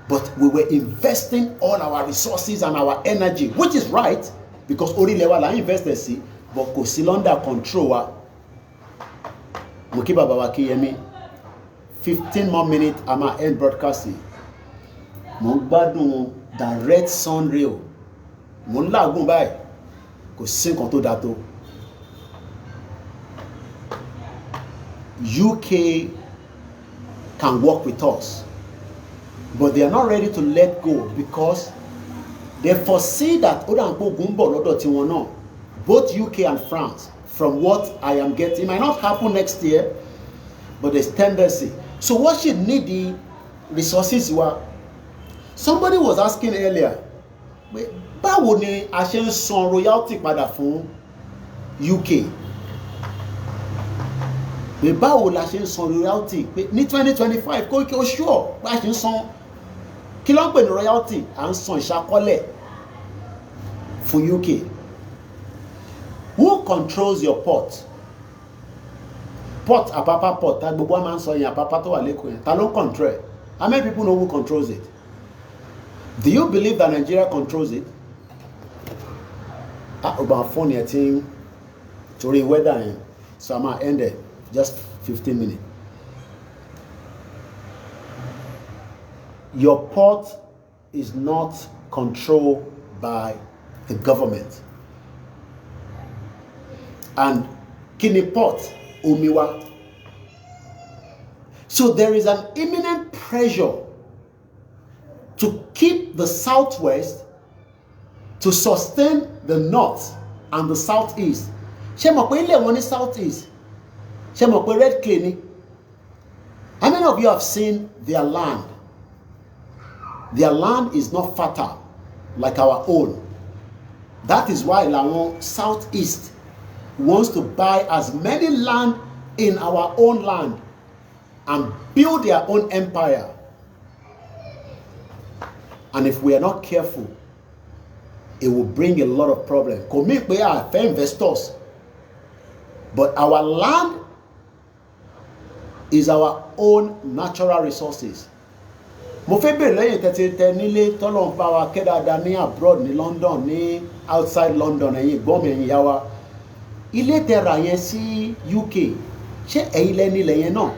But we were investing all our resources and our energy, which is right, because orílẹ̀ wa la invested sí, but kò sí under control wa. Mo kí bàbá wa Kíyẹmí, 15 more minutes I'm at end broadcasting. Mo ń gbádùn direct sun rail. Mo ń làágùn báyìí, kò sí nǹkan tó dáa tó. UK can work with us, but they are not ready to let go because they foresee that both UK and France, from what I am getting, it might not happen next year, but there's tendency. So what should need the resources were? Somebody was asking earlier, báwo ni a ṣe ń san royalty padà fún UK? Pé báwo la ṣe ń san royalty? Pé ní 2025 Koiki ó sure bá ṣe ń san. Kí ló ń pè ní royalty? À ń san ìṣàkọọ́lẹ̀ fún UK. Who controls your port? Port, Apapa port. Ta gbogbo wa máa ń sọ yẹn Apapa tó wà lẹ́kọ̀ọ́ yẹn. Ta ló ń control? How many people know who controls it? Do you believe that Nigeria controls it? About phone yẹn tí torí weather yẹn. So I'm gonna end it. Just 15 minutes. Your port is not controlled by the government. And kini port, Omiwa. So there is an imminent pressure to keep the southwest, to sustain the north and the southeast. Ṣé mọ̀ pé ilé wọn ní southeast? Ṣé mọ̀ pé red clay ni? How many of you have seen their land? Their land is not fertile like our own. That is why làwọn southeast wants to buy as many land in our own land and build their own empire. And if we are not careful, it will bring a lot of problems. Kò mí pé a fẹ́ investors, but our land is our own natural resources. Mo fẹ́ bèèrè lẹ́yìn tẹ́tẹ́ nílé tọ́lọ̀ ń bá wa kẹ́dàdà ní abroad ní London ní outside London ẹ̀yin gbọ́n mi ẹ̀yin yá wa. Ilé tẹ́ra yẹn sí UK ṣé ẹ̀yin lẹ́ni ilẹ̀ yẹn náà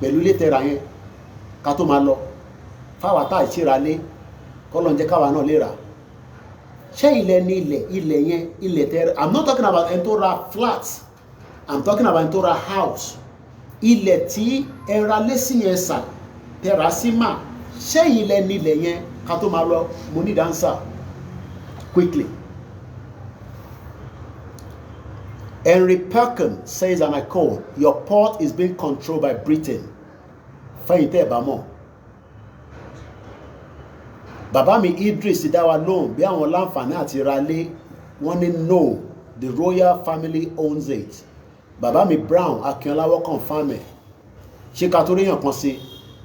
pẹ̀lú ilé tẹ́ra yẹn ká tó máa lọ fáwa tá ìṣíra lé kọ́lọ̀ ń jẹ́ káwa náà lè rà. Ṣé ilẹ̀ ní ilẹ̀ yẹn ilẹ̀ tẹ́ra? I'm not talking about ẹni tó ra flats, I'm talking about ẹni tó ra house. Ilẹ̀ tí ẹra lé sí yẹn sà tẹ́ra sí mà ṣé ilẹ̀ ní ilẹ̀ yẹn ká tó máa lọ? Mo need answer quickly. Henry Perkin says, and I quote, "Your port is being controlled by Britain." Fẹ́yìntẹ́ ẹ̀bámọ̀. Bàbá mi Idris dá wa lóhùn bí àwọn láǹfààní àti ralé wọ́n ní no, the royal family owns it. Bàbá mi Brown Akínọláwọ́ confirm ẹ̀. Ṣé ká tó ríyàn kan sí?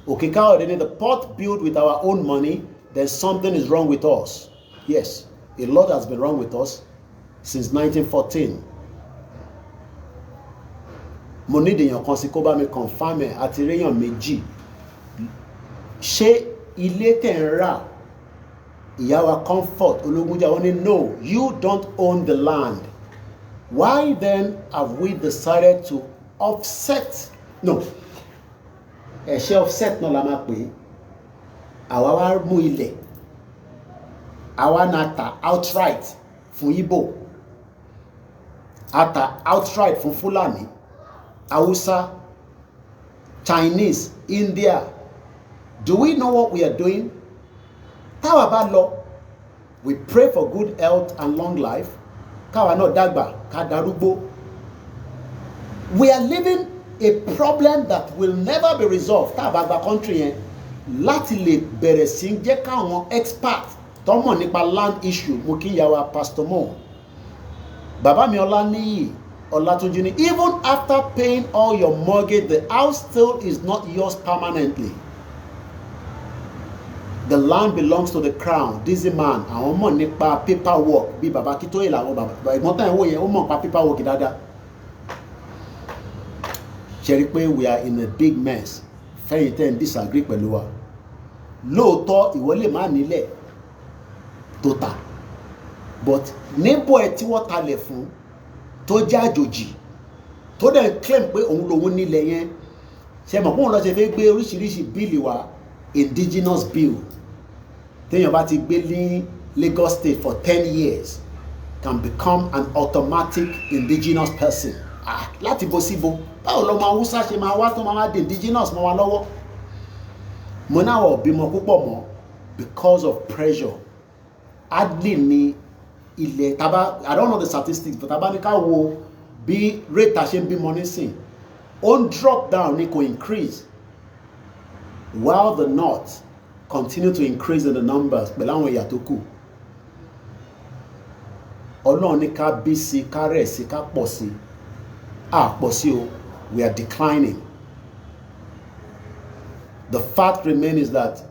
Òkè Káyọ̀dé ní the port built with our own money, then something is wrong with us. Yes, a lot has been wrong with us since 1914. Mo ní èèyàn kan sí kó bá mi confirm ẹ̀ àti ríyàn méjì. Ṣé ilé tẹ̀ ń rà? Ìyá wa Comfort Ológunjà wọ́n ní no, you don't own the land. Why then have we decided to offset? No, ẹ̀ṣẹ́ offset náà la máa pè é. Àwa wá mú ilẹ̀, àwa náà ta outright fún Igbo, a ta outright fún Fulani, Hausa, Chinese, India, Do we know what we are doing? How about law? We pray for good health and long life. We are living a problem that will never be resolved. Country láti lè bẹ̀rẹ̀ sí jẹ́ káwọn expert tó mọ̀ nípa land issue mo kí ìyàwó Pastor Mo bàbá mi Ọláníyì Ọlátúnjí ní even after paying all your mortgage the house still is not yours permanently. The land belongs to the crown. This man àwọn mọ̀ nípa paperwork bí bàbá Akíntóyè làwọn bàbá ìmọ̀tàn ìwò yẹn ó mọ̀ nípa paperwork dáadáa. Ṣe rí pé we are in a big mess. Fẹ́yìn tẹ́ ń disagree pẹ̀lú wa. Lóòótọ́ ìwọ lè má nílẹ̀ tó tà but níbo ẹ tí wọ́n talẹ̀ fún tó jẹ́ àjòjì tó dẹ̀ claim pé òun lòun nílẹ̀ yẹn ṣe mọ̀ pé òun lọ ṣe fẹ́ gbé oríṣiríṣi bíìlì wa indigenous bill téèyàn bá ti gbé ní Lagos State for 10 years can become an automatic indigenous person. Láti bo síbo báwo lọ máa Hausa ṣe máa wá tó máa di indigenous mọ́ wa lọ́wọ́ mo náà wọ̀ bímọ púpọ̀ mọ́ because of pressure. Hardly ní ilẹ̀ taba I don't know the statistics but taba ní ká wo bí rate ṣe ń bímọ nísìn ó ń drop down ní kò increase while the north continue to increase in the numbers pẹ̀lú àwọn ẹ̀yà tó kù. Ọlọ́run ní ká bí sí ká rẹ̀ sí ká pọ̀ sí pọ̀ sí o we are declining. The fact remains is that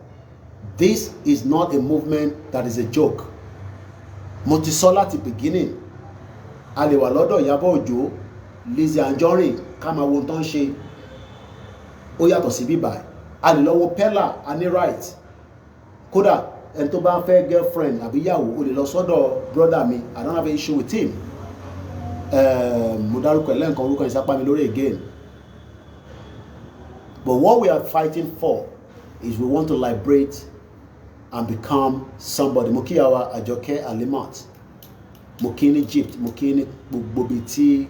this is not a movement that is a joke. Mo ti sọ láti beginning a lè wà lọ́dọ̀ Ìyábọ̀ Òjó Lizzy Anjorin ká máa wo tán ṣe ó yàtọ̀ sí bíbá a lè lọ wo Pella a ní right kódà ẹni tó bá ń fẹ́ girlfriend àbí ìyàwó o lè lọ sọ́dọ̀ brother mi I don't have an issue with him. Mo dárúkọ ẹ̀ lẹ́ǹkan orúkọ ìsápá mi lórí again. But what we are fighting for is we want to liberate and become somebody. Mo kí àwa Àjọkẹ́ Alimat, mo kí ní Egypt, mo kí ní gbogbo ibi tí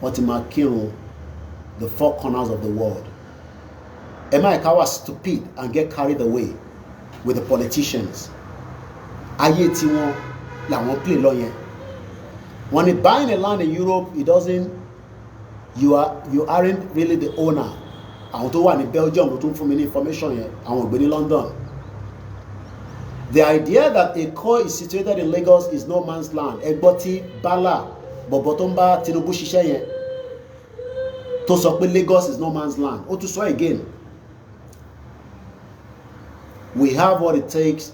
wọ́n ti máa kírun the four corners of the world. Ẹ má ká wá stupid and get carried away with the politicians. Ayé tí wọ́n làwọn play lọ yẹn. When you buying a land in Europe, it doesn't. You aren't really the owner. Àwọn tó wà ní Belgium ló tún fún mi ní information yẹn. Àwọn ògbé ní London. The idea that a core is situated in Lagos is no man's land. Ẹgbọ́ tí Bala bọ̀bọ̀ tó ń bá Tinubu ṣiṣẹ́ yẹn tó sọ pé Lagos is no man's land. Ó tún sọ again. We have what it takes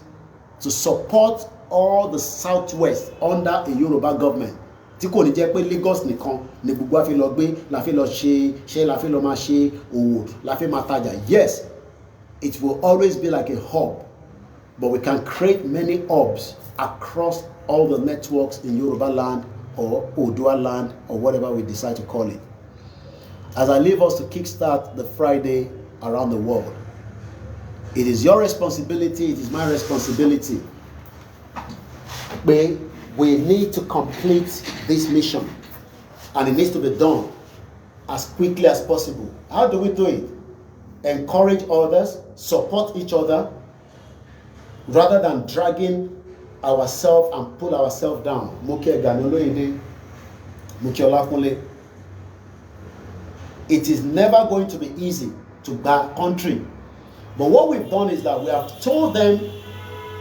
to support all the southwest under a Yoruba government. Tí kò ní jẹ́ pé Lagos nìkan ni gbogbo a fi lọ gbé la fi lọ ṣe la fi lọ máa ṣe òwò la fi máa tajà. Yes, it will always be like a hub, but we can create many hubs across all the networks in Yoruba land or Odua land or whatever we decide to call it. As I leave us to kickstart the Friday around the world, it is your responsibility, it is my responsibility. We need to complete this mission and it needs to be done as quickly as possible. How do we do it? Encourage others, support each other, rather than dragging ourselves and pull ourselves down. It is never going to be easy to back country. But what we've done is that we have told them,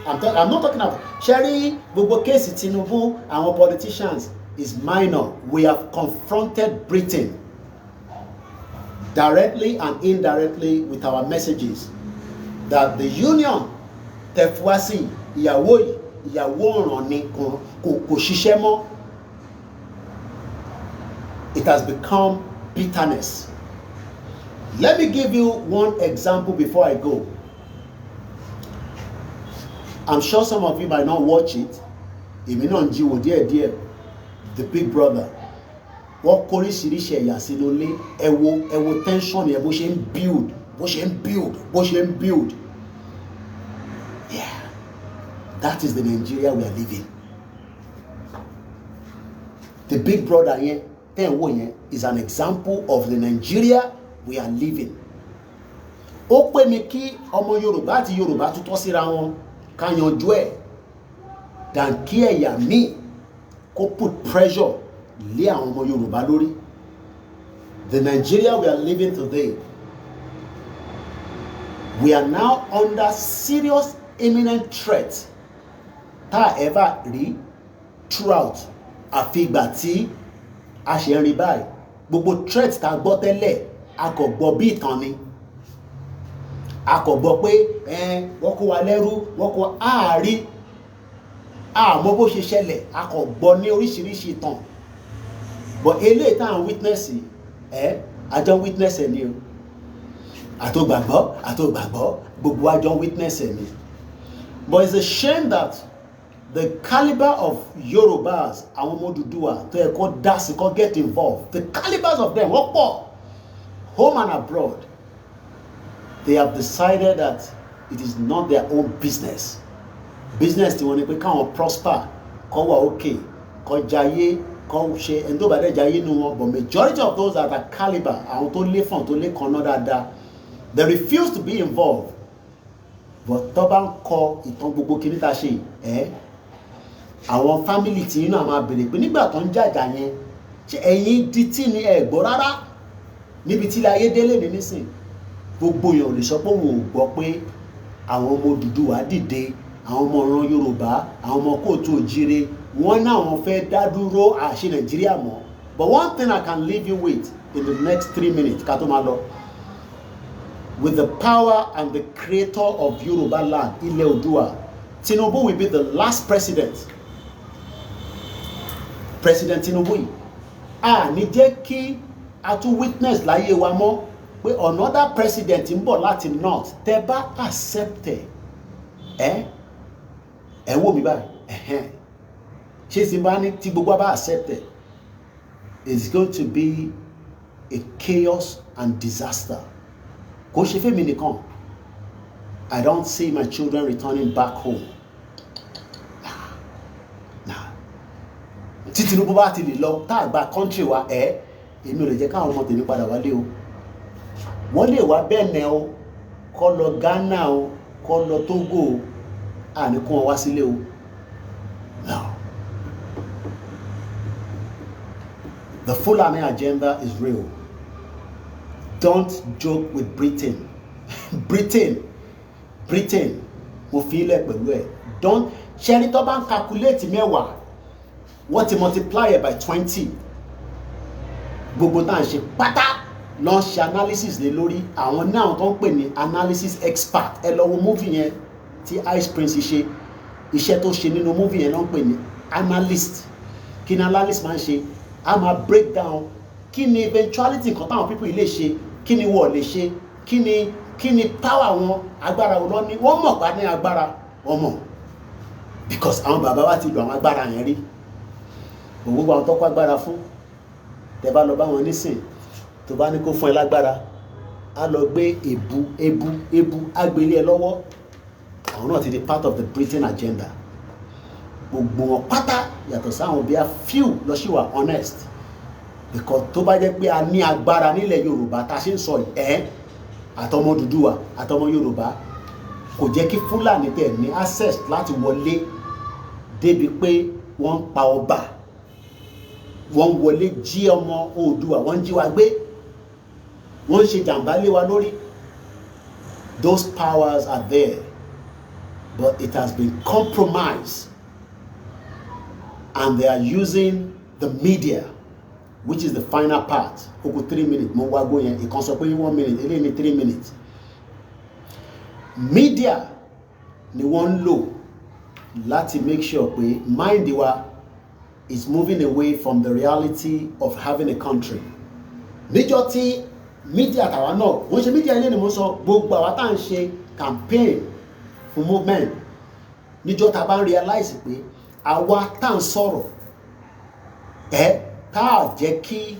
I'm not talking about Sherry, Bobo Kesi, Tinubu, and our politicians is minor. We have confronted Britain directly and indirectly with our messages that the union, Tefwasi, Ìyàwó ọ̀ràn ni kò ṣiṣẹ́ mọ́. It has become bitterness. Let me give you one example before I go. I'm sure some of you might not watch it. Èmi náà ń jíwò díẹ̀díẹ̀. The Big Brother. Wọ́n kóríṣiríṣi ẹ̀yà sínú ilé. Ẹ wo tension yẹn bó ṣe ń build. Yeah. That is the Nigeria we are living. The Big Brother yẹn, tẹ́ ẹ̀ wò yẹn, is an example of the Nigeria we are living. ó pè mí kí ọmọ Yorùbá àti Yorùbá tutọ́ síra wọn ká yanjú ẹ̀ than kí ẹ̀yà míì kó put pressure lé àwọn ọmọ Yorùbá lórí. The Nigeria we are living today, we are now under serious imminent threat tá a ever rí throughout àfi ìgbà tí a ṣe ń rí báyìí. Gbogbo threat tá a gbọ́ tẹ́lẹ̀ a kò gbọ́ bí ìtàn ni, a kò gbọ́ pé wọ́n kó wa lẹ́rú, wọ́n kó àárí àmọ́ bó ṣe ṣẹlẹ̀, a kò gbọ́ ní oríṣiríṣi ìtàn. But eléyìí tá à ń witness àjọ witness ẹ̀ ni o, àtògbàgbọ́ gbogbo àjọ witness ẹ̀ ni. But it's a shame that the caliber of Yorubas, àwọn ọmọ Odùduwà tó yẹ kó dá sí kó get involved, the calibers of them wọ́n pọ̀ home and abroad. They have decided that it is not their own business. Business tí wọ́n ní pé káwọn prosper, kó wà okay, kó jayé, kó ṣe ẹni tó bá dẹ̀ jayé nínú wọn. But majority of those that are caliber, àwọn tó lé fọ̀n tó lé kan náà dáadáa, they refuse to be involved. But tó bá ń kọ ìtàn gbogbo kìíní tá a ṣe àwọn family tí inú àwọn abèrè pé nígbà tó ń jàjà yẹn ṣe ẹ̀yin di tí ni ẹ gbọ́ rárá níbi tí ilé ayé délé ní nísìn. Gbogbo èèyàn ò lè sọ pé òun ò gbọ́ pé àwọn ọmọ Odùduwà dìde, àwọn ọmọ ọ̀ràn Yorùbá, àwọn ọmọ kóòtù òjire wọ́n náà wọ́n fẹ́ dá dúró àṣẹ Nàìjíríà mọ́. But one thing I can leave you with in the next 3 minutes ká tó máa lọ, with the power and the creator of Yoruba land, Ilẹ̀ Oòduà, Tinubu will be the last president. President Tinubu yìí ní jẹ́ kí a tún witness láyé wa mọ́ pé another president ń bọ̀ láti north tẹ́ bá accept ẹ wò mí báyìí ṣé tí bá ní tí gbogbo bá accept ẹ, it's going to be a chaos and disaster. Kò ṣe fẹ́mi nìkan. I don't see my children returning back home. Tí Tinubu bá ti lè lọ tá àgbà country wa èmi ò lè jẹ́ káwọn ọmọ tèmi padà wálé o. Wọ́n lè wá Benin o, kó lọ Ghana o, kó lọ Togo o, àní kó wọn wá sílé o. No. The Fulani agenda is real. Don't joke with Britain. Britain, mo fi ilẹ̀ pẹ̀lú ẹ̀. Don't ṣẹ́rí tó bá ń calculate mẹ́wàá, wọ́n ti multiply it by 20. Gbogbo tá à ń ṣe pátá lọ ṣe analysis lé lórí. Àwọn náà tó ń pè ní analysis expert. Ẹ lọ wo movie yẹn tí Ice Prince ṣe, iṣẹ́ tó ṣe nínú movie yẹn ló ń pè ní analyst. Kí ni analyst máa ń ṣe? A máa break down kí ni eventuality nǹkan táwọn people lè ṣe, kí ni wọ́n lè ṣe, kí ni power wọn, agbára wọn lọ ní. Wọ́n mọ̀ pa ní agbára wọn mọ̀ because àwọn bàbá wa ti lo àwọn agbára yẹn rí. Gbogbo àwọn tó kó agbára fún tẹ́ bá lọ bá wọn nísìn tó bá ní kó fún ẹ lágbára, á lọ gbé ebu agbélé ẹ lọ́wọ́. Àwọn náà ti di part of the Britain agenda. Gbogbo wọn pátá yàtọ̀ sáwọn bí a few lọ sí wa honest because tó bá jẹ́ pé a ní agbára nílẹ̀ Yorùbá tá a ṣe ń sọ àtọmọ Odùduwà àtọmọ Yorùbá kò jẹ́ kí Fúlàní tẹ̀ ní access láti wọlé débi pé wọ́n ń pa ọba, wọ́n ń wọlé jí ọmọ Oòduà, wọ́n ń jí wa gbé, wọ́n ń ṣe jàǹbá lé wa lórí. Those powers are there, but it has been compromised and they are using the media, which is the final part. Oku 3 minutes, mo wá go yẹn, ìkan sọ pé 1 minute, eléyìí ní 3 minutes. Media ni wọ́n ń lò láti make sure pé mind wa is moving away from the reality of having a country. Níjọ́ tí media tàwa náà, wọ́n ṣe media ilé ni mo sọ, gbogbo àwa tá à ń ṣe campaign fún movement, níjọ́ tá a bá ń realize pé àwa tá à ń sọ̀rọ̀ tá a jẹ́ kí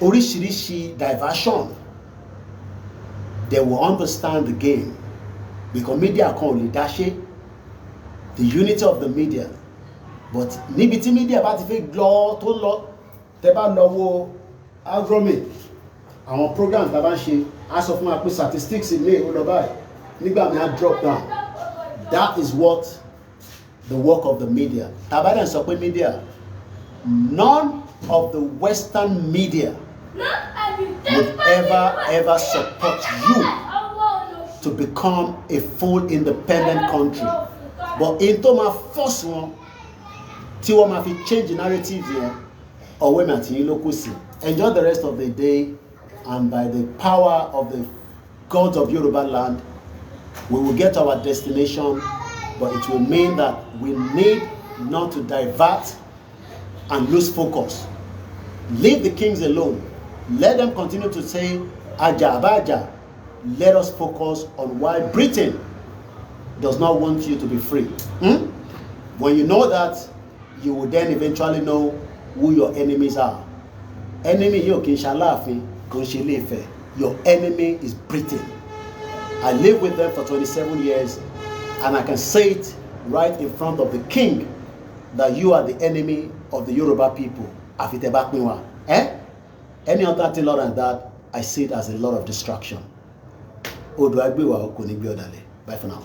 oríṣiríṣi diversion, they will understand the game because media kan ò lè dá ṣe, the unity of the media. But níbi tí media bá ti fẹ́ lọ tó lọ, tẹ́ bá lọ wo agronomy àwọn programs tá a bá ń ṣe á sọ fún wa pé statistics ilé ó lọ báyìí nígbà mi á drop down. That is what the work of the media. Tá a bá dẹ̀ sọ pé media, none of the Western media would ever support you to become a full independent country. But into my first one, tí wọ́n máa fi change the narrative yẹn, ọ̀wé mi àti yín ló kù sí. Enjoy the rest of the day, and by the power of the gods of Yoruba land, we will get our destination, but it will mean that we need not to divert and lose focus. Leave the kings alone. Let them continue to say, Aja Abaja. Let us focus on why Britain does not want you to be free. When you know that, you will then eventually know who your enemies are. Enemy yo kin shalafi, kon shelefe. Your enemy is Britain. I lived with them for 27 years, and I can say it right in front of the king that you are the enemy of the Yoruba people. Any other thing other than that, I see it as a lot of distraction. Bye for now.